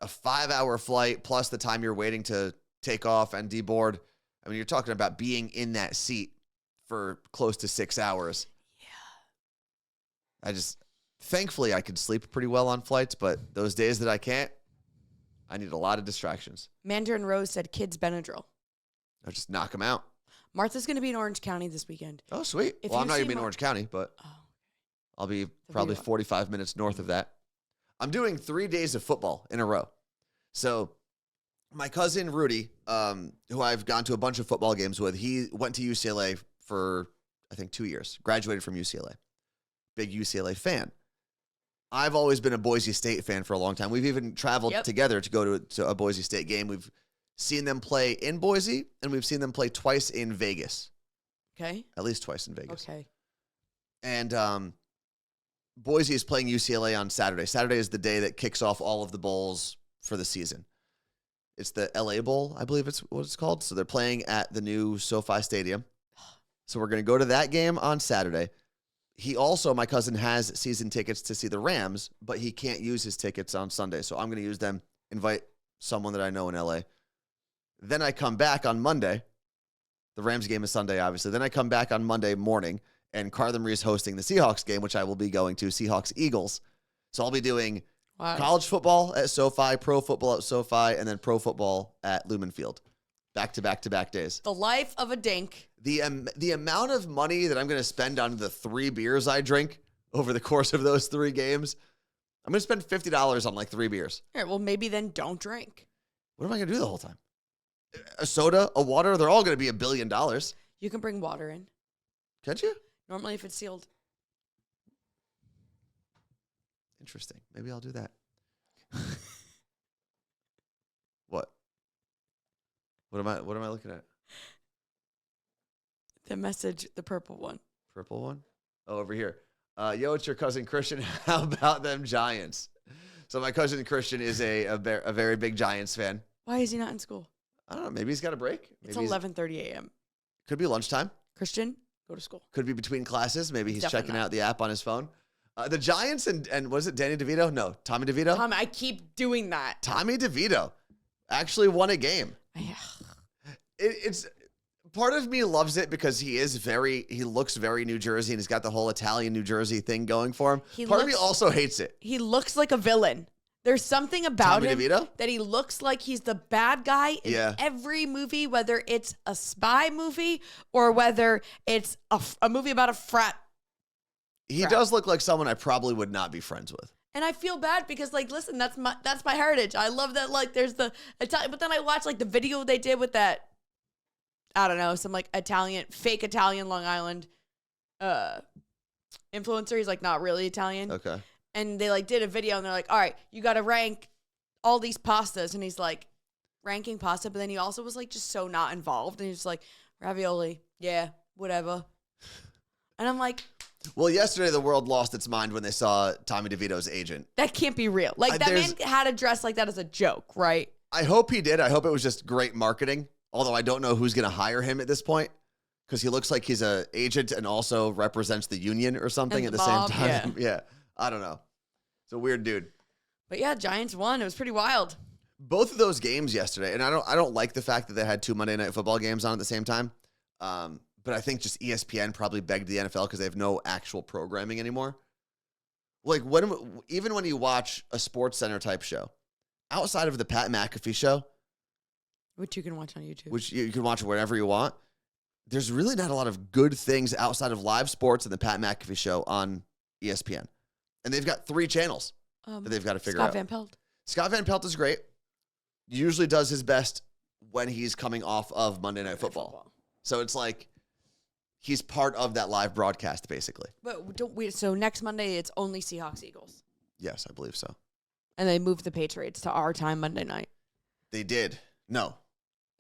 Speaker 1: a 5-hour flight plus the time you're waiting to take off and deboard, I mean, you're talking about being in that seat for close to 6 hours. Yeah. Thankfully, I can sleep pretty well on flights, but those days that I can't, I need a lot of distractions.
Speaker 2: Mandarin Rose said kids Benadryl.
Speaker 1: I just knock them out.
Speaker 2: Martha's going to be in Orange County this weekend.
Speaker 1: Oh, sweet. Well, I'm not going to be in Orange County, but I'll be probably 45 minutes north of that. I'm doing 3 days of football in a row. So my cousin Rudy, who I've gone to a bunch of football games with, he went to UCLA for, I think, 2 years. Graduated from UCLA. Big UCLA fan. I've always been a Boise State fan for a long time. We've even traveled together to go to a Boise State game. We've seen them play in Boise, and we've seen them play twice in Vegas.
Speaker 2: Okay.
Speaker 1: At least twice in Vegas.
Speaker 2: Okay.
Speaker 1: And Boise is playing UCLA on Saturday. Saturday is the day that kicks off all of the bowls for the season. It's the LA Bowl, I believe it's what it's called. So they're playing at the new SoFi Stadium. So we're going to go to that game on Saturday. My cousin has season tickets to see the Rams, but he can't use his tickets on Sunday. So I'm going to use them, invite someone that I know in LA. Then I come back on Monday. The Rams game is Sunday, obviously. Then I come back on Monday morning, and Carla Marie is hosting the Seahawks game, which I will be going to, Seahawks-Eagles. So I'll be doing college football at SoFi, pro football at SoFi, and then pro football at Lumen Field. Back-to-back days.
Speaker 2: The life of a dink.
Speaker 1: The amount of money that I'm going to spend on the 3 beers I drink over the course of those 3 games, I'm going to spend $50 on like 3 beers.
Speaker 2: All right, well, maybe then don't drink.
Speaker 1: What am I going to do the whole time? A soda, a water, they're all going to be $1 billion.
Speaker 2: You can bring water in.
Speaker 1: Can't you?
Speaker 2: Normally, if it's sealed.
Speaker 1: Interesting. Maybe I'll do that. What? What am I looking at?
Speaker 2: The message, the purple one.
Speaker 1: Purple one? Oh, over here. Yo, it's your cousin Christian. How about them Giants? So my cousin Christian is a very big Giants fan.
Speaker 2: Why is he not in school?
Speaker 1: I don't know. Maybe he's got a break.
Speaker 2: It's 11:30 a.m.
Speaker 1: Could be lunchtime.
Speaker 2: Christian, go to school.
Speaker 1: Could be between classes. Maybe he's checking out the app on his phone. The Giants and was it Danny DeVito? No, Tommy DeVito.
Speaker 2: I keep doing that.
Speaker 1: Tommy DeVito actually won a game. it's part of me loves it because he looks very New Jersey and he's got the whole Italian New Jersey thing going for him. Part of me also hates it.
Speaker 2: He looks like a villain. There's something about
Speaker 1: Tommy
Speaker 2: him
Speaker 1: DeVito?
Speaker 2: that he looks like he's the bad guy in every movie, whether it's a spy movie or whether it's a movie about a frat.
Speaker 1: He does look like someone I probably would not be friends with.
Speaker 2: And I feel bad because, like, listen, that's my heritage. I love that, like, there's the Italian, but then I watched, like, the video they did with that, I don't know, some, like, fake Italian Long Island influencer. He's, like, not really Italian.
Speaker 1: Okay.
Speaker 2: And they, like, did a video, and they're like, all right, you got to rank all these pastas. And he's, like, ranking pasta, but then he also was, like, just so not involved. And he's like, ravioli, yeah, whatever. And I'm like...
Speaker 1: Well, yesterday the world lost its mind when they saw Tommy DeVito's agent.
Speaker 2: That can't be real. Like, that man had a dress like that as a joke, right?
Speaker 1: I hope he did. I hope it was just great marketing. Although I don't know who's going to hire him at this point because he looks like he's an agent and also represents the union or something at the same time. Yeah. I don't know. It's a weird dude.
Speaker 2: But yeah, Giants won. It was pretty wild.
Speaker 1: Both of those games yesterday, and I don't like the fact that they had 2 Monday Night Football games on at the same time. But I think just ESPN probably begged the NFL because they have no actual programming anymore. Like even when you watch a Sports Center type show, outside of the Pat McAfee show,
Speaker 2: which you can watch on YouTube,
Speaker 1: which you can watch wherever you want, there's really not a lot of good things outside of live sports and the Pat McAfee show on ESPN. And they've got 3 channels that they've got to figure out.
Speaker 2: Scott Van Pelt.
Speaker 1: Scott Van Pelt is great. Usually does his best when he's coming off of Monday Night Football. So it's like he's part of that live broadcast, basically.
Speaker 2: But so next Monday, it's only Seahawks-Eagles.
Speaker 1: Yes, I believe so.
Speaker 2: And they moved the Patriots to our time Monday night.
Speaker 1: They did. No.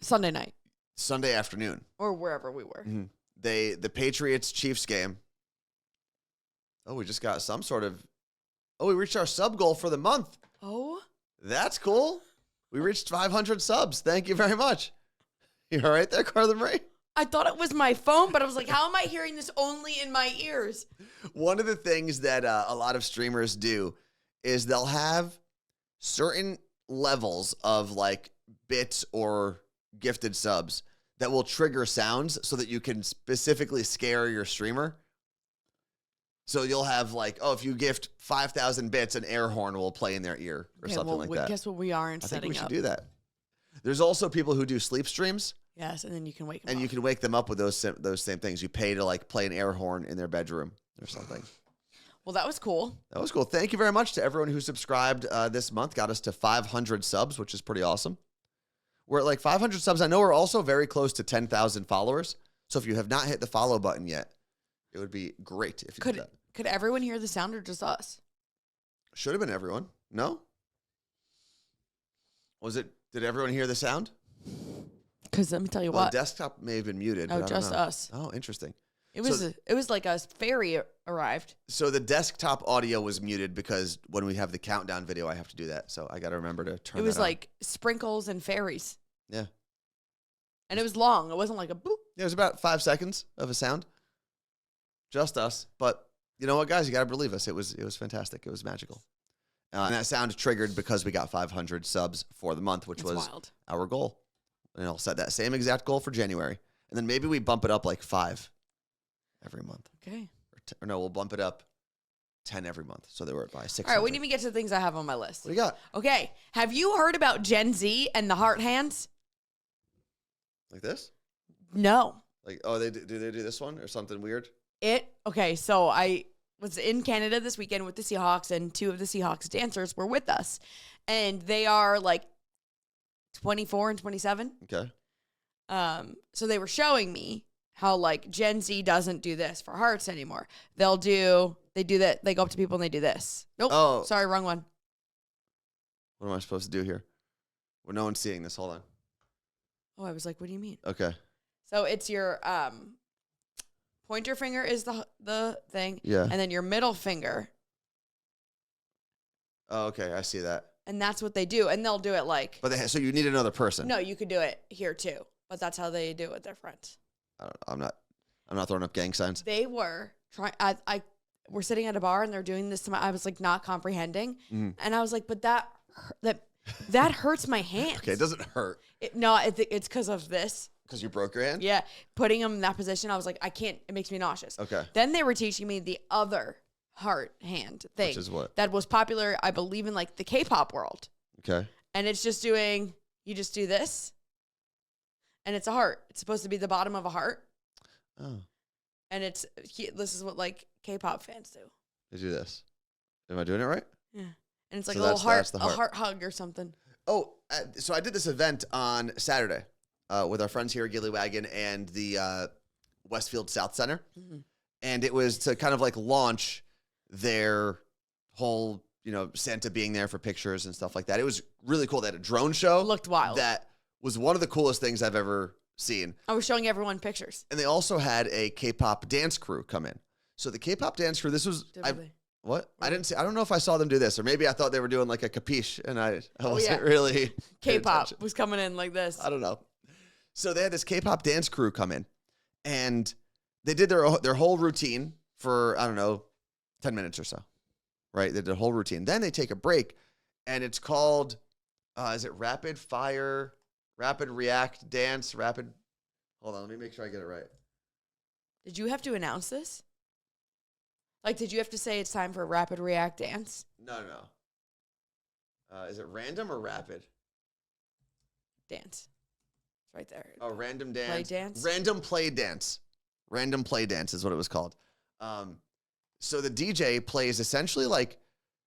Speaker 2: Sunday night.
Speaker 1: Sunday afternoon.
Speaker 2: Or wherever we were.
Speaker 1: Mm-hmm. The Patriots-Chiefs game. Oh, we just got some sort of... Oh, we reached our sub goal for the month.
Speaker 2: Oh?
Speaker 1: That's cool. We reached 500 subs. Thank you very much. You all right there, Carla Marie?
Speaker 2: I thought it was my phone, but I was like, how am I hearing this only in my ears?
Speaker 1: One of the things that a lot of streamers do is they'll have certain levels of like bits or gifted subs that will trigger sounds so that you can specifically scare your streamer. So you'll have like, oh, if you gift 5,000 bits, an air horn will play in their ear or something like that.
Speaker 2: Guess what we aren't setting up?
Speaker 1: I think we should do that. There's also people who do sleep streams.
Speaker 2: Yes, and then you can wake them up.
Speaker 1: And you can wake them up with those same things. You pay to like play an air horn in their bedroom or something.
Speaker 2: Well, that was cool.
Speaker 1: That was cool. Thank you very much to everyone who subscribed this month. Got us to 500 subs, which is pretty awesome. We're at like 500 subs. I know we're also very close to 10,000 followers. So if you have not hit the follow button yet, it would be great if you did that.
Speaker 2: Could everyone hear the sound or just us?
Speaker 1: Should have been everyone. No? Did everyone hear the sound?
Speaker 2: Because let me tell you
Speaker 1: Well,
Speaker 2: what.
Speaker 1: the desktop may have been muted.
Speaker 2: Oh,
Speaker 1: but I don't
Speaker 2: just
Speaker 1: know.
Speaker 2: us.
Speaker 1: Oh, interesting.
Speaker 2: It was like a fairy arrived.
Speaker 1: So the desktop audio was muted because when we have the countdown video, I have to do that. So I got to remember to turn it on.
Speaker 2: It was like sprinkles and fairies.
Speaker 1: Yeah.
Speaker 2: And it was long. It wasn't like a boop.
Speaker 1: Yeah, it was about 5 seconds of a sound. Just us. But you know what, guys? You got to believe us. It was fantastic. It was magical. And that sound triggered because we got 500 subs for the month, which was
Speaker 2: wild.
Speaker 1: Our goal. And I'll set that same exact goal for January. And then maybe we bump it up like 5 every month.
Speaker 2: Okay.
Speaker 1: Or no, we'll bump it up 10 every month. So they were by 6.
Speaker 2: All right, we need to get to the things I have on my list.
Speaker 1: What do you got?
Speaker 2: Okay. Have you heard about Gen Z and the heart hands?
Speaker 1: Like this?
Speaker 2: No.
Speaker 1: Like, oh, do they do this one or something weird?
Speaker 2: Okay, so I was in Canada this weekend with the Seahawks, and 2 of the Seahawks dancers were with us. And they are like 24 and 27.
Speaker 1: Okay.
Speaker 2: So they were showing me how like Gen Z doesn't do this for hearts anymore. They do that. They go up to people and they do this. Nope.
Speaker 1: Oh.
Speaker 2: Sorry, wrong one.
Speaker 1: What am I supposed to do here? Well, no one's seeing this. Hold on.
Speaker 2: Oh, I was like, what do you mean?
Speaker 1: Okay.
Speaker 2: So it's your pointer finger is the thing.
Speaker 1: Yeah.
Speaker 2: And then your middle finger.
Speaker 1: Oh, okay. I see that.
Speaker 2: And that's what they do. And they'll do it like.
Speaker 1: But so you need another person.
Speaker 2: No, you could do it here too. But that's how they do it with their friends.
Speaker 1: I'm not throwing up gang signs.
Speaker 2: They were trying. We're sitting at a bar and they're doing this to my. I was like not comprehending, and I was like, but that hurts my hand.
Speaker 1: Okay, it doesn't hurt.
Speaker 2: No, it's because of this.
Speaker 1: Because you broke your hand?
Speaker 2: Yeah. Putting them in that position, I was like, I can't. It makes me nauseous.
Speaker 1: Okay.
Speaker 2: Then they were teaching me the other heart hand thing.
Speaker 1: Which is what?
Speaker 2: That was popular, I believe, in like the K-pop world.
Speaker 1: Okay.
Speaker 2: And it's just you just do this. And it's a heart. It's supposed to be the bottom of a heart.
Speaker 1: Oh.
Speaker 2: And this is what like K-pop fans do.
Speaker 1: They do this. Am I doing it right?
Speaker 2: Yeah. And it's like
Speaker 1: So
Speaker 2: a little
Speaker 1: that's
Speaker 2: heart,
Speaker 1: the
Speaker 2: a
Speaker 1: heart.
Speaker 2: heart hug or something.
Speaker 1: Oh, so I did this event on Saturday with our friends here at Gilly Wagon and the Westfield South Center.
Speaker 2: Mm-hmm.
Speaker 1: And it was to kind of like launch their whole, Santa being there for pictures and stuff like that. It was really cool. They had a drone show.
Speaker 2: It looked wild.
Speaker 1: That was one of the coolest things I've ever seen.
Speaker 2: I was showing everyone pictures.
Speaker 1: And they also had a K-pop dance crew come in. So the K-pop dance crew, this was... What? I didn't see. I don't know if I saw them do this, or maybe I thought they were doing like a capiche, and I wasn't really.
Speaker 2: K-pop was coming in like this.
Speaker 1: I don't know. So they had this K-pop dance crew come in, and they did their whole routine for 10 minutes or so, right? They did a whole routine. Then they take a break, and it's called, is it Rapid Fire, Rapid React Dance, Rapid? Hold on, let me make sure I get it right.
Speaker 2: Did you have to announce this? Like, did you have to say it's time for a Rapid React Dance?
Speaker 1: No. Is it random or rapid?
Speaker 2: Dance. It's right there.
Speaker 1: Oh, random dance.
Speaker 2: Play dance?
Speaker 1: Random play dance. Random play dance is what it was called. So the DJ plays essentially like,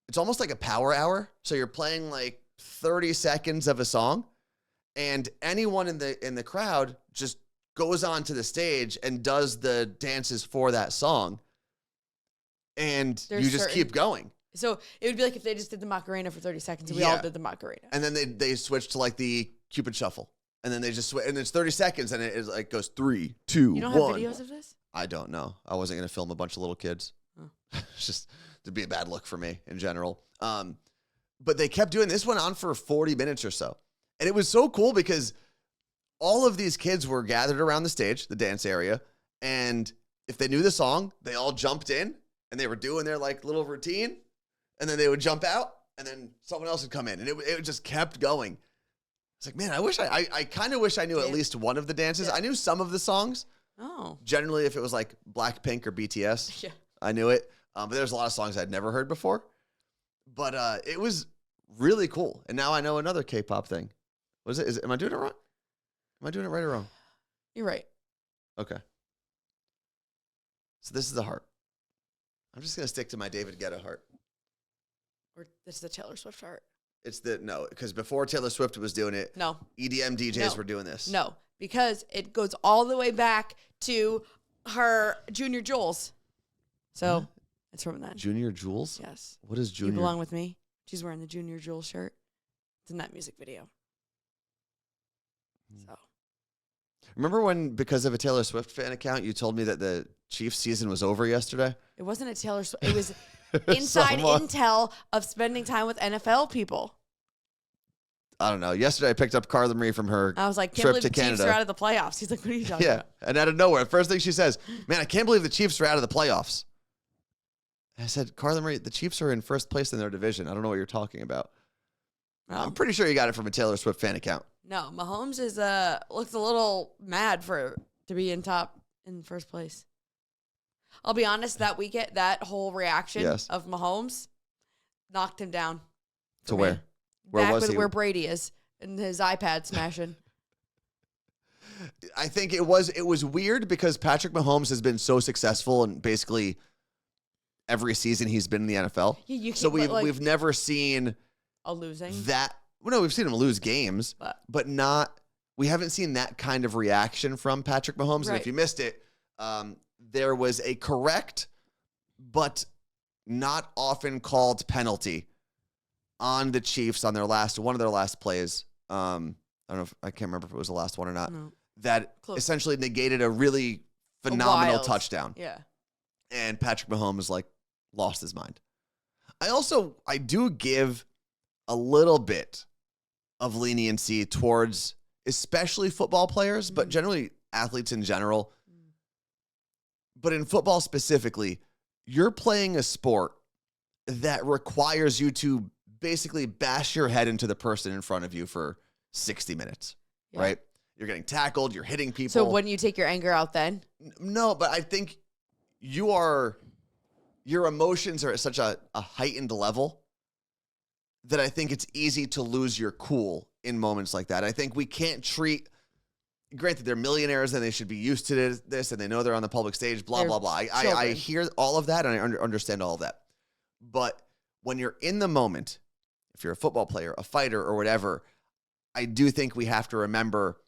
Speaker 1: it's almost like a power hour. So you're playing like 30 seconds of a song, and anyone in the crowd just goes onto the stage and does the dances for that song. And you just keep going.
Speaker 2: So it would be like if they just did the Macarena for 30 seconds and we all did the Macarena.
Speaker 1: And then they switch to like the Cupid Shuffle. And then they just switch, and it's 30 seconds, and it like goes 3, 2, 1.
Speaker 2: You don't have videos of this?
Speaker 1: I don't know. I wasn't going to film a bunch of little kids. Oh. It's just, it'd be a bad look for me in general. But they kept doing this, went on for 40 minutes or so. And it was so cool because all of these kids were gathered around the stage, the dance area. And if they knew the song, they all jumped in. And they were doing their like little routine, and then they would jump out, and then someone else would come in, and it just kept going. It's like, man, I kind of wish I knew at least one of the dances. I knew some of the songs.
Speaker 2: Oh.
Speaker 1: Generally, if it was like Blackpink or BTS, I knew it. But there's a lot of songs I'd never heard before. But it was really cool. And now I know another K-pop thing. What is it? Am I doing it wrong? Am I doing it right or wrong?
Speaker 2: You're right.
Speaker 1: Okay. So this is the heart. I'm just going to stick to my David Guetta heart.
Speaker 2: Or this is the Taylor Swift heart.
Speaker 1: No, because before Taylor Swift was doing it,
Speaker 2: no,
Speaker 1: EDM DJs were doing this.
Speaker 2: No, because it goes all the way back to her Junior Jules. So it's from that.
Speaker 1: Junior Jules?
Speaker 2: Yes.
Speaker 1: What is Junior?
Speaker 2: You Belong With Me. She's wearing the Junior Jules shirt. It's in that music video. So.
Speaker 1: Remember when, because of a Taylor Swift fan account, you told me that the Chiefs season was over yesterday?
Speaker 2: It wasn't a Taylor Swift. It was inside intel of spending time with NFL people.
Speaker 1: I don't know. Yesterday I picked up Carla Marie from her
Speaker 2: I was like, can't
Speaker 1: trip
Speaker 2: believe
Speaker 1: to
Speaker 2: the
Speaker 1: Canada.
Speaker 2: Chiefs are out of the playoffs. He's like, what are you talking about?
Speaker 1: And out of nowhere, first thing she says, man, I can't believe the Chiefs are out of the playoffs. And I said, Carla Marie, the Chiefs are in first place in their division. I don't know what you're talking about.
Speaker 2: Oh.
Speaker 1: I'm pretty sure you got it from a Taylor Swift fan account.
Speaker 2: No, Mahomes is looks a little mad to be in first place. I'll be honest, that whole reaction of Mahomes knocked him down.
Speaker 1: To where? Where
Speaker 2: Back
Speaker 1: was he?
Speaker 2: where Brady is and his iPad smashing.
Speaker 1: I think it was weird because Patrick Mahomes has been so successful in basically every season he's been in the NFL. So we've never seen
Speaker 2: a losing
Speaker 1: that. Well, no, we've seen him lose games, but not. We haven't seen that kind of reaction from Patrick Mahomes. Right. And if you missed it, there was a correct but not often called penalty on the Chiefs on one of their last plays. I don't know I can't remember if it was the last one or not. No. That essentially negated a really phenomenal touchdown.
Speaker 2: Yeah.
Speaker 1: And Patrick Mahomes lost his mind. I do give a little bit of leniency towards especially football players, but generally athletes in general. But in football specifically, you're playing a sport that requires you to basically bash your head into the person in front of you for 60 minutes, right? You're getting tackled. You're hitting people.
Speaker 2: So wouldn't you take your anger out then?
Speaker 1: No, but I think your emotions are at such a heightened level that I think it's easy to lose your cool in moments like that. I think we can't treat, granted, they're millionaires and they should be used to this and they know they're on the public stage, blah,
Speaker 2: They're
Speaker 1: blah, blah. I hear all of that and I understand all of that. But when you're in the moment, if you're a football player, a fighter, or whatever, I do think we have to remember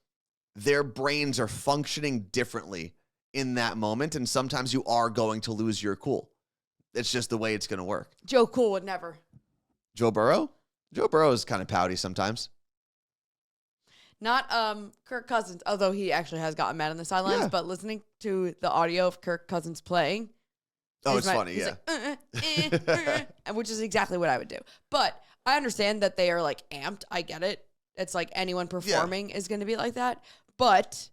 Speaker 1: their brains are functioning differently in that moment. And sometimes you are going to lose your cool. It's just the way it's going to work.
Speaker 2: Joe Cool would never.
Speaker 1: Joe Burrow? Joe Burrow is kind of pouty sometimes.
Speaker 2: Not Kirk Cousins, although he actually has gotten mad on the sidelines,
Speaker 1: Yeah.
Speaker 2: but listening to the audio of Kirk Cousins playing.
Speaker 1: Oh, it's funny, yeah.
Speaker 2: Like, which is exactly what I would do. But I understand that they are like amped. I get it. It's like anyone performing is going to be like that. But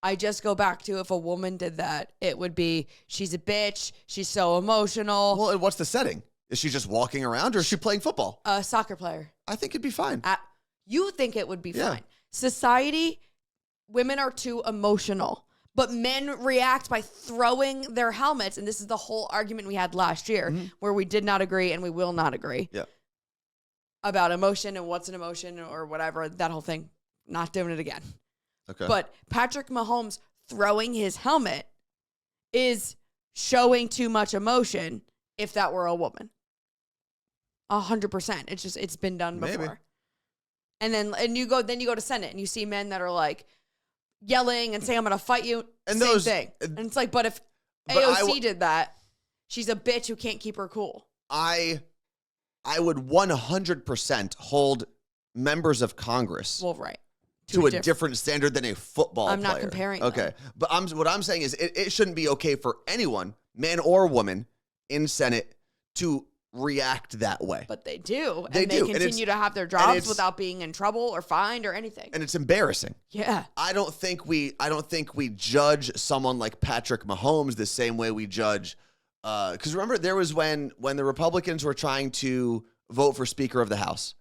Speaker 2: I just go back to if a woman did that, it would be, she's a bitch. She's so emotional.
Speaker 1: Well, and what's the setting? Is she just walking around or is she playing football?
Speaker 2: A soccer player.
Speaker 1: I think it'd be fine.
Speaker 2: You think it would be
Speaker 1: Yeah.
Speaker 2: fine. Society, women are too emotional. But men react by throwing their helmets. And this is the whole argument we had last year where we did not agree and we will not agree about emotion and what's an emotion or whatever, that whole thing. Not doing it again.
Speaker 1: Okay.
Speaker 2: But Patrick Mahomes throwing his helmet is showing too much emotion if that were a woman. 100%. It's been done before.
Speaker 1: Maybe.
Speaker 2: And you go to Senate and you see men that are like yelling and saying, I'm going to fight you.
Speaker 1: And
Speaker 2: Same
Speaker 1: those-
Speaker 2: thing. And it's like, but if
Speaker 1: But
Speaker 2: AOC did that, she's a bitch who can't keep her cool.
Speaker 1: I would 100% hold members of Congress
Speaker 2: Well, right.
Speaker 1: to a different standard than a football
Speaker 2: I'm
Speaker 1: player.
Speaker 2: not comparing
Speaker 1: Okay.
Speaker 2: them.
Speaker 1: But what I'm saying is it shouldn't be okay for anyone, man or woman, in Senate to react that way.
Speaker 2: But they do.
Speaker 1: They
Speaker 2: and they
Speaker 1: do. And
Speaker 2: continue to have their jobs without being in trouble or fined or anything.
Speaker 1: And it's embarrassing.
Speaker 2: Yeah.
Speaker 1: I don't think we judge someone like Patrick Mahomes the same way we judge because remember there was when the Republicans were trying to vote for Speaker of the House.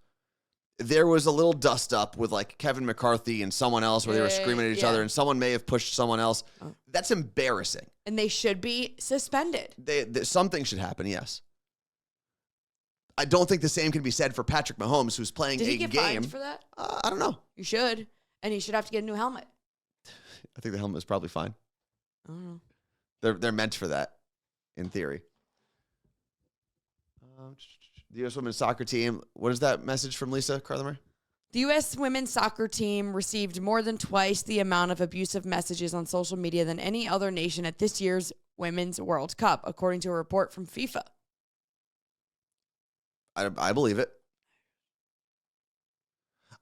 Speaker 1: There was a little dust up with like Kevin McCarthy and someone else where they were screaming at each other and someone may have pushed someone else. That's embarrassing.
Speaker 2: And they should be suspended.
Speaker 1: Something should happen, yes. I don't think the same can be said for Patrick Mahomes, who's playing
Speaker 2: Did
Speaker 1: a
Speaker 2: he get
Speaker 1: game.
Speaker 2: fined for that?
Speaker 1: I don't know.
Speaker 2: You should. And he should have to get a new helmet.
Speaker 1: I think the helmet is probably fine.
Speaker 2: I don't know.
Speaker 1: They're meant for that, in theory. The U.S. women's soccer team. What is that message from Lisa, Carla Marie?
Speaker 2: The U.S. women's soccer team received more than twice the amount of abusive messages on social media than any other nation at this year's Women's World Cup, according to a report from FIFA.
Speaker 1: I believe it.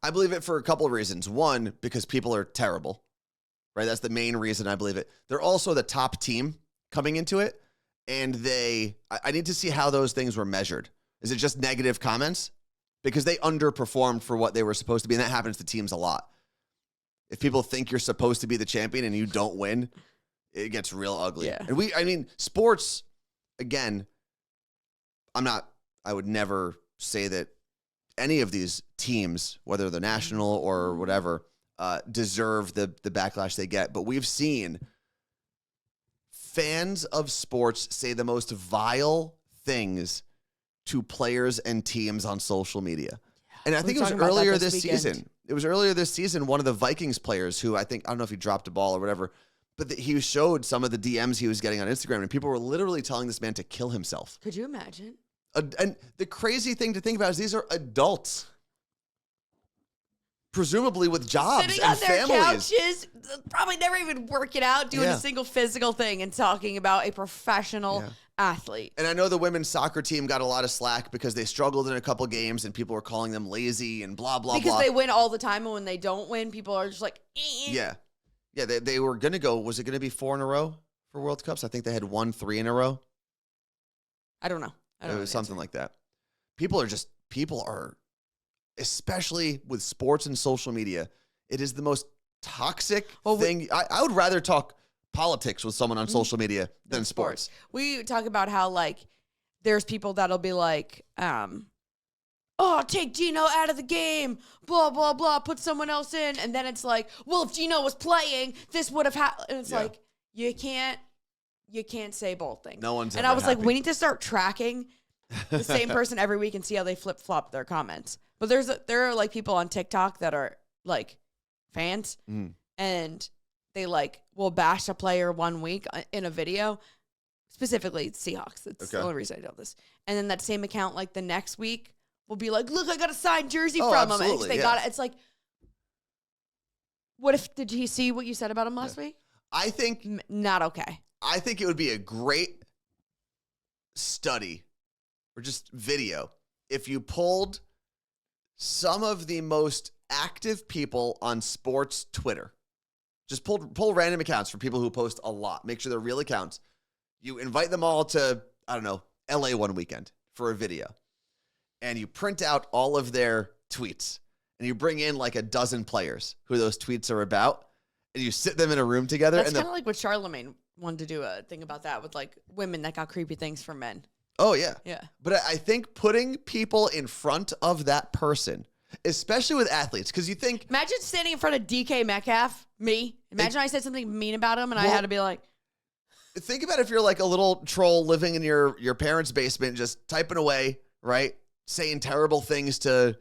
Speaker 1: I believe it for a couple of reasons. One, because people are terrible, right? That's the main reason I believe it. They're also the top team coming into it, and I need to see how those things were measured. Is it just negative comments? Because they underperformed for what they were supposed to be, and that happens to teams a lot. If people think you're supposed to be the champion and you don't win, it gets real ugly.
Speaker 2: Yeah.
Speaker 1: And sports, again, I would never say that any of these teams, whether they're national or whatever, deserve the backlash they get. But we've seen fans of sports say the most vile things to players and teams on social media. And I think it was earlier this season. It was earlier this season, one of the Vikings players who I don't know if he dropped a ball or whatever, but he showed some of the DMs he was getting on Instagram, and people were literally telling this man to kill himself.
Speaker 2: Could you imagine?
Speaker 1: And the crazy thing to think about is these are adults, presumably with jobs
Speaker 2: Sitting
Speaker 1: and
Speaker 2: on their
Speaker 1: families.
Speaker 2: couches, probably never even working out, doing a single physical thing, and talking about a professional athlete.
Speaker 1: And I know the women's soccer team got a lot of slack because they struggled in a couple games and people were calling them lazy and blah, blah, blah.
Speaker 2: Because they win all the time, and when they don't win, people are just like,
Speaker 1: Yeah. Yeah, they were going to go, was it going to be 4 in a row for World Cups? I think they had won 3 in a row.
Speaker 2: I don't know.
Speaker 1: It was something like that. People are, especially with sports and social media, it is the most toxic thing. I would rather talk politics with someone on social media than sports.
Speaker 2: We talk about how, like, there's people that'll be like, oh, oh, take Gino out of the game, blah, blah, blah, put someone else in. And then it's like, well, if Gino was playing, this would have happened. And it's like, you can't say both things.
Speaker 1: No one's
Speaker 2: And
Speaker 1: ever
Speaker 2: I was
Speaker 1: happy.
Speaker 2: like, we need to start tracking the same person every week and see how they flip-flop their comments. But there are like people on TikTok that are like fans and they like will bash a player 1 week in a video, specifically Seahawks. That's the only reason I know this. And then that same account like the next week will be like, look, I got a signed jersey from him. And they got it. It's like, did he see what you said about him last week?
Speaker 1: I think
Speaker 2: not okay.
Speaker 1: I think it would be a great study or just video if you pulled some of the most active people on sports Twitter. Just pull random accounts for people who post a lot. Make sure they're real accounts. You invite them all to, I don't know, LA one weekend for a video. And you print out all of their tweets. And you bring in like a dozen players who those tweets are about. And you sit them in a room together.
Speaker 2: That's kind of like what Charlemagne wanted to do a thing about that with like women that got creepy things from men.
Speaker 1: Oh, yeah.
Speaker 2: Yeah.
Speaker 1: But I think putting people in front of that person, especially with athletes, because you think...
Speaker 2: Imagine standing in front of DK Metcalf, me. Imagine I said something mean about him and I had to be like...
Speaker 1: Think about if you're like a little troll living in your parents' basement, just typing away, right? Saying terrible things to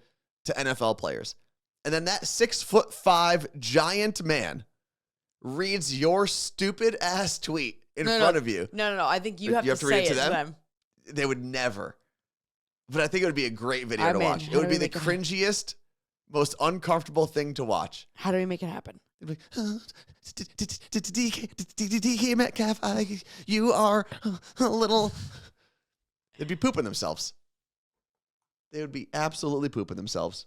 Speaker 1: NFL players. And then that 6'5" giant man reads your stupid ass tweet in front of you.
Speaker 2: No. I think you have to say it to them.
Speaker 1: They would never. But I think it would be a great video to watch. It would be the cringiest, most uncomfortable thing to watch.
Speaker 2: How do we make it happen?
Speaker 1: They'd be like, DK Metcalf, you are a little... They'd be pooping themselves. They would be absolutely pooping themselves.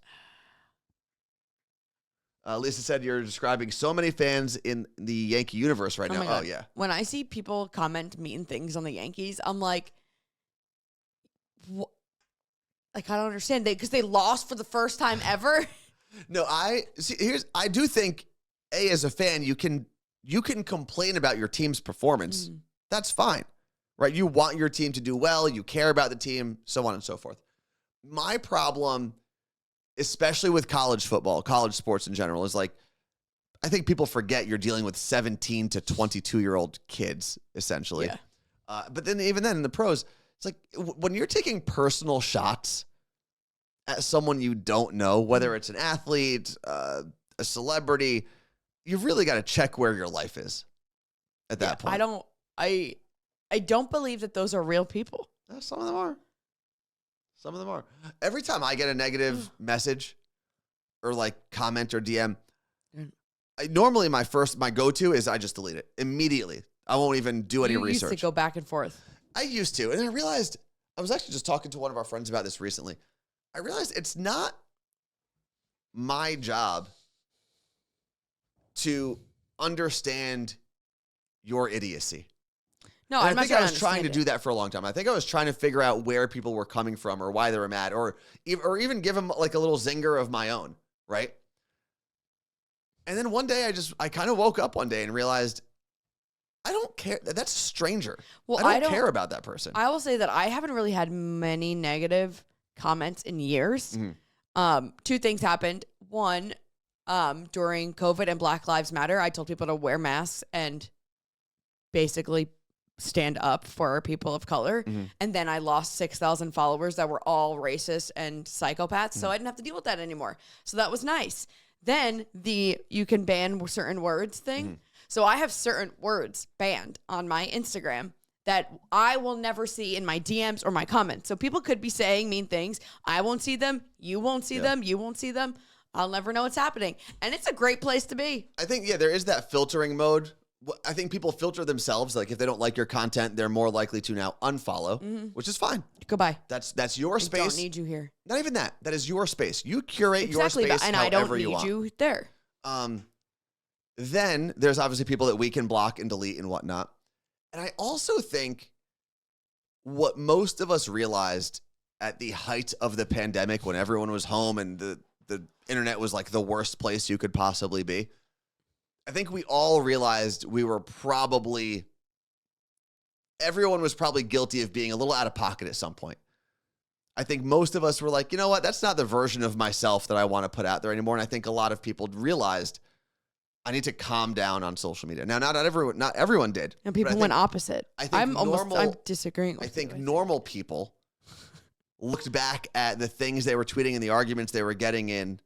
Speaker 1: Lisa said you're describing so many fans in the Yankee universe right now.
Speaker 2: My God.
Speaker 1: Oh, yeah.
Speaker 2: When I see people comment mean things on the Yankees, I'm like, like I don't understand. Because they lost for the first time ever.
Speaker 1: No, I do think, as a fan, you can complain about your team's performance. That's fine, right? You want your team to do well. You care about the team, so on and so forth. My problem, especially with college football, college sports in general, is like, I think people forget you're dealing with 17 to 22-year-old kids, essentially.
Speaker 2: Yeah.
Speaker 1: But then even then in the pros, it's like when you're taking personal shots at someone you don't know, whether it's an athlete, a celebrity, you've really got to check where your life is at that point.
Speaker 2: I don't believe that those are real people.
Speaker 1: Some of them are. Some of them are. Every time I get a negative message or like comment or DM, normally my go-to is I just delete it immediately. I won't even do any research.
Speaker 2: You used to go back and forth.
Speaker 1: I used to. And I realized, I was actually just talking to one of our friends about this recently. I realized it's not my job to understand your idiocy.
Speaker 2: No,
Speaker 1: I think I was trying to do that for a long time. I think I was trying to figure out where people were coming from or why they were mad or even give them like a little zinger of my own, right? And then one day I kind of woke up one day and realized I don't care. That's a stranger. Well, I don't care about that person.
Speaker 2: I will say that I haven't really had many negative comments in years. Two things happened. One, during COVID and Black Lives Matter, I told people to wear masks and basically stand up for people of color. And then I lost 6,000 followers that were all racist and psychopaths. So I didn't have to deal with that anymore. So that was nice. Then you can ban certain words thing. So I have certain words banned on my Instagram that I will never see in my DMs or my comments. So people could be saying mean things. I won't see them. You won't see them. You won't see them. I'll never know what's happening. And it's a great place to be.
Speaker 1: I think, there is that filtering mode. I think people filter themselves. Like if they don't like your content, they're more likely to now unfollow, which is fine.
Speaker 2: Goodbye.
Speaker 1: That's your space.
Speaker 2: I don't need you here.
Speaker 1: Not even that. That is your space. You curate your space
Speaker 2: and
Speaker 1: however
Speaker 2: I don't
Speaker 1: you
Speaker 2: need
Speaker 1: want.
Speaker 2: you there.
Speaker 1: Then there's obviously people that we can block and delete and whatnot. And I also think what most of us realized at the height of the pandemic when everyone was home and the internet was like the worst place you could possibly be. I think we all realized everyone was probably guilty of being a little out of pocket at some point. I think most of us were like, you know what? That's not the version of myself that I want to put out there anymore. And I think a lot of people realized I need to calm down on social media. Now, not everyone did.
Speaker 2: And people went opposite.
Speaker 1: I think
Speaker 2: I'm disagreeing with
Speaker 1: I think
Speaker 2: you.
Speaker 1: normal people looked back at the things they were tweeting and the arguments they were getting in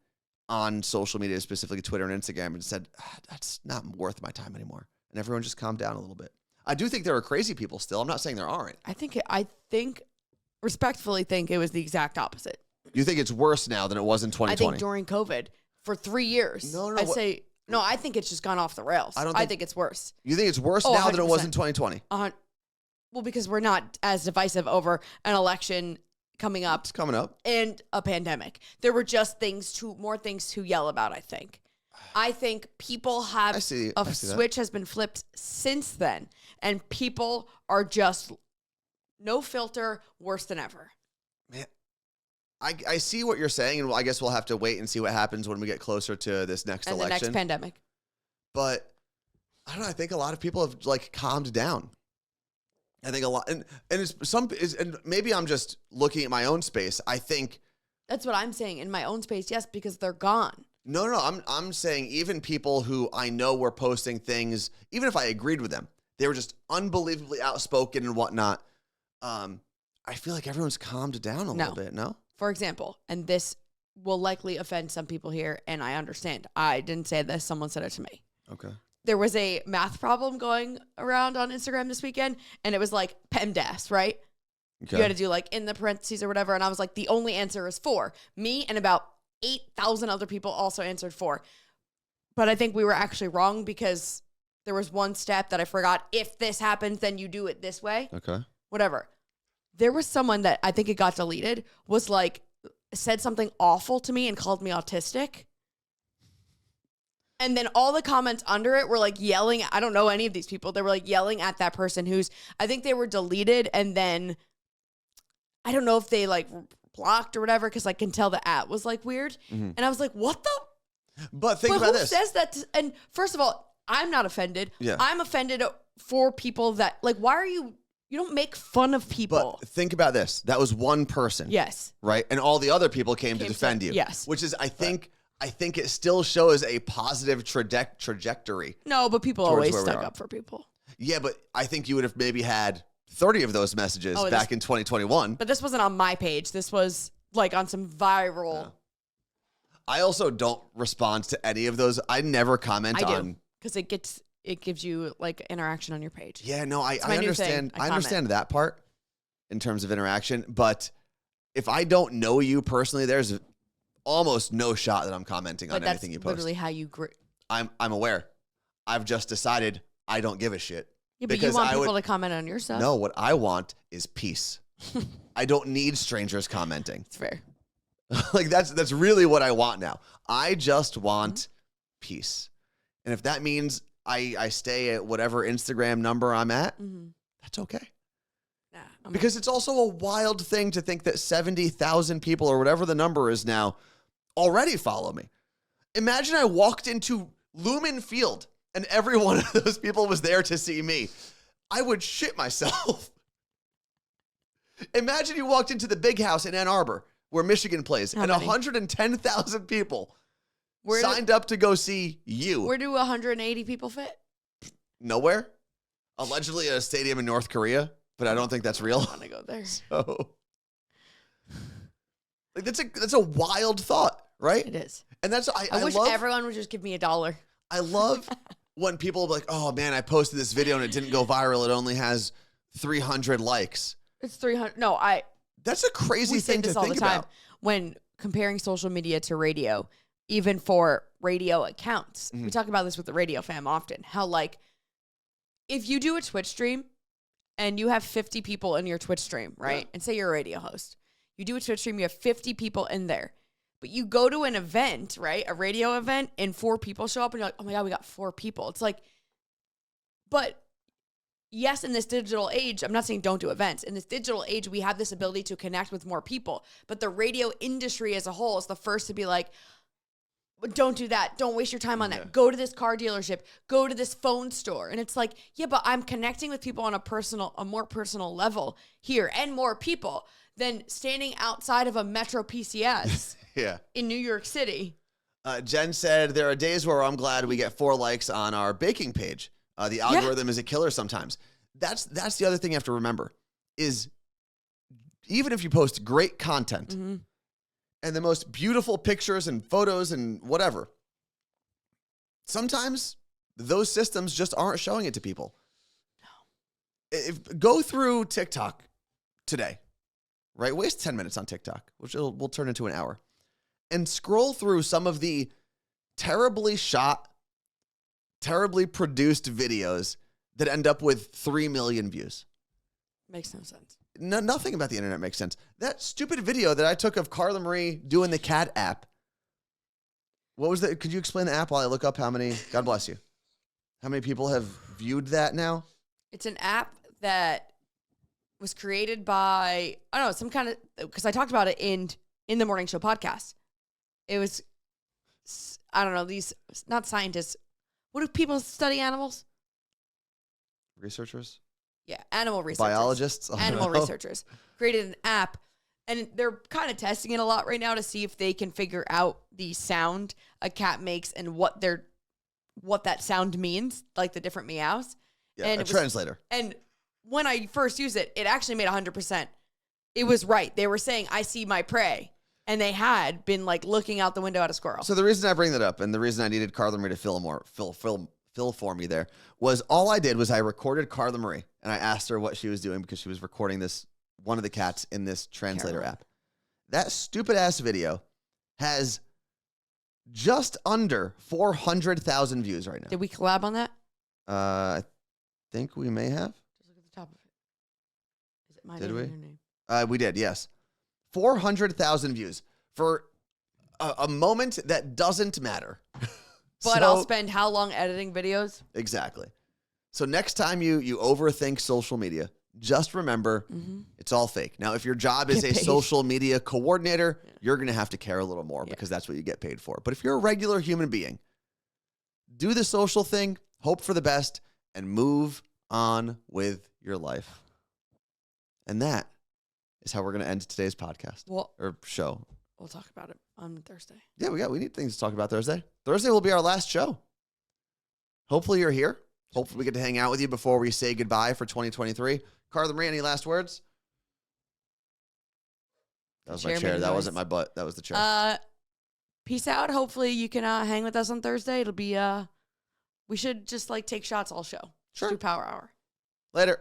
Speaker 1: on social media, specifically Twitter and Instagram, and said, that's not worth my time anymore. And everyone just calmed down a little bit. I do think there are crazy people still. I'm not saying there aren't.
Speaker 2: Respectfully think it was the exact opposite.
Speaker 1: You think it's worse now than it was in 2020?
Speaker 2: I think during COVID, for 3 years, I think it's just gone off the rails. I think it's worse.
Speaker 1: You think it's worse now than it was in 2020?
Speaker 2: Well, because we're not as divisive over an election coming up.
Speaker 1: It's coming up.
Speaker 2: And a pandemic. There were just more things to yell about, I think. I think people have a switch has been flipped since then, and people are just no filter, worse than ever.
Speaker 1: Man, I see what you're saying, and I guess we'll have to wait and see what happens when we get closer to this next election.
Speaker 2: And the next pandemic.
Speaker 1: But I don't know. I think a lot of people have calmed down. I think a lot, and maybe I'm just looking at my own space. I think
Speaker 2: that's what I'm saying in my own space. Yes, because they're gone.
Speaker 1: No. I'm saying even people who I know were posting things, even if I agreed with them, they were just unbelievably outspoken and whatnot. I feel like everyone's calmed down a little bit. No.
Speaker 2: For example, and this will likely offend some people here, and I understand. I didn't say this. Someone said it to me.
Speaker 1: Okay.
Speaker 2: There was a math problem going around on Instagram this weekend, and it was like PEMDAS, right? Okay. You had to do in the parentheses or whatever, and I was like, the only answer is 4. Me and about 8,000 other people also answered 4. But I think we were actually wrong because there was one step that I forgot. If this happens, then you do it this way.
Speaker 1: Okay.
Speaker 2: Whatever. There was someone that I think it got deleted, was said something awful to me and called me autistic. And then all the comments under it were yelling. I don't know any of these people. They were yelling at that person I think they were deleted. And then I don't know if they blocked or whatever, because I can tell the at was weird. Mm-hmm. And I was like, what the?
Speaker 1: But think about this.
Speaker 2: Who says that? And first of all, I'm not offended.
Speaker 1: Yeah.
Speaker 2: I'm offended for people that why are you don't make fun of people.
Speaker 1: But think about this. That was one person.
Speaker 2: Yes.
Speaker 1: Right? And all the other people came to defend you.
Speaker 2: Yes.
Speaker 1: Which is, I think it still shows a positive trajectory.
Speaker 2: No, but people always stuck up for people.
Speaker 1: Yeah, but I think you would have maybe had 30 of those messages back in 2021.
Speaker 2: But this wasn't on my page. This was on some viral.
Speaker 1: Yeah. I also don't respond to any of those. I never comment on.
Speaker 2: I do, because it gives you interaction on your page.
Speaker 1: Yeah, no, I understand. I understand that part in terms of interaction, but if I don't know you personally, there's almost no shot that I'm commenting on anything you post.
Speaker 2: Literally how you grew.
Speaker 1: I'm aware. I've just decided I don't give a shit.
Speaker 2: Yeah, but you want people to comment on your stuff?
Speaker 1: No, what I want is peace. I don't need strangers commenting.
Speaker 2: It's fair.
Speaker 1: That's really what I want now. I just want peace. And if that means I stay at whatever Instagram number I'm at, that's okay. Nah, because it's also a wild thing to think that 70,000 people or whatever the number is now already follow me. Imagine I walked into Lumen Field and every one of those people was there to see me. I would shit myself. Imagine you walked into the big house in Ann Arbor where Michigan plays and 110,000 people signed up to go see you.
Speaker 2: Where do 180 people fit?
Speaker 1: Nowhere. Allegedly at a stadium in North Korea, but I don't think that's real.
Speaker 2: I want to go there.
Speaker 1: So, that's a wild thought, right?
Speaker 2: It is.
Speaker 1: And that's
Speaker 2: I wish everyone would just give me $1.
Speaker 1: I love when people are like, "Oh man, I posted this video and it didn't go viral. It only has 300 likes."
Speaker 2: It's 300. No,
Speaker 1: That's a crazy thing to think about. We say this all the time
Speaker 2: when comparing social media to radio, even for radio accounts. Mm-hmm. We talk about this with the radio fam often. How if you do a Twitch stream and you have 50 people in your Twitch stream, right? Yeah. And say you're a radio host. You do a Twitch stream, you have 50 people in there. But you go to an event, right? A radio event, and 4 people show up and you're like, oh my God, we got 4 people. It's but yes, in this digital age, I'm not saying don't do events. In this digital age, we have this ability to connect with more people. But the radio industry as a whole is the first to be like, But don't do that. Don't waste your time on that.
Speaker 1: Yeah.
Speaker 2: Go to this car dealership. Go to this phone store. And it's like, yeah, but I'm connecting with people on a more personal level here and more people than standing outside of a Metro PCS
Speaker 1: Yeah.
Speaker 2: in New York City.
Speaker 1: Jen said, there are days where I'm glad we get 4 likes on our baking page. The algorithm is a killer sometimes. That's the other thing you have to remember is even if you post great content and the most beautiful pictures and photos and whatever, sometimes those systems just aren't showing it to people. No. Go through TikTok today, right? Waste 10 minutes on TikTok, which will turn into an hour, and scroll through some of the terribly shot, terribly produced videos that end up with 3 million views.
Speaker 2: Makes no sense.
Speaker 1: No, nothing about the internet makes sense. That stupid video that I took of Carla Marie doing the cat app. What was that? Could you explain the app while I look up how many? God bless you. How many people have viewed that now?
Speaker 2: It's an app that was created by, I don't know, some kind of, because I talked about it in the morning show podcast. It was, I don't know, these, not scientists. What do people study animals?
Speaker 1: Researchers?
Speaker 2: Yeah, animal researchers.
Speaker 1: Biologists?
Speaker 2: Animal researchers created an app, and they're kind of testing it a lot right now to see if they can figure out the sound a cat makes and what that sound means, like the different meows.
Speaker 1: Yeah,
Speaker 2: and
Speaker 1: a translator.
Speaker 2: And when I first used it, it actually made 100%. It was right. They were saying, I see my prey. And they had been like looking out the window at a squirrel.
Speaker 1: So the reason I bring that up and the reason I needed Carla Marie to fill for me there was all I did was I recorded Carla Marie and I asked her what she was doing because she was recording one of the cats in this translator app. That stupid ass video has just under 400,000 views right now.
Speaker 2: Did we collab on that?
Speaker 1: I think we may have.
Speaker 2: Just look at the top of it. Is it my
Speaker 1: Did
Speaker 2: name
Speaker 1: we?
Speaker 2: or your name?
Speaker 1: We did, yes. 400,000 views for a moment that doesn't matter.
Speaker 2: But I'll spend how long editing videos?
Speaker 1: Exactly. So next time you overthink social media, just remember it's all fake. Now, if your job is a social media coordinator, you're going to have to care a little more because that's what you get paid for. But if you're a regular human being, do the social thing, hope for the best, and move on with your life. And that is how we're going to end today's podcast or show.
Speaker 2: We'll talk about it on Thursday.
Speaker 1: Yeah, we need things to talk about Thursday. Thursday will be our last show. Hopefully you're here. Hopefully we get to hang out with you before we say goodbye for 2023. Carla Marie, any last words? That was my chair. That wasn't my butt. That was the chair.
Speaker 2: Peace out. Hopefully you can hang with us on Thursday. It'll be we should just like take shots all show.
Speaker 1: Sure.
Speaker 2: Do Power Hour.
Speaker 1: Later.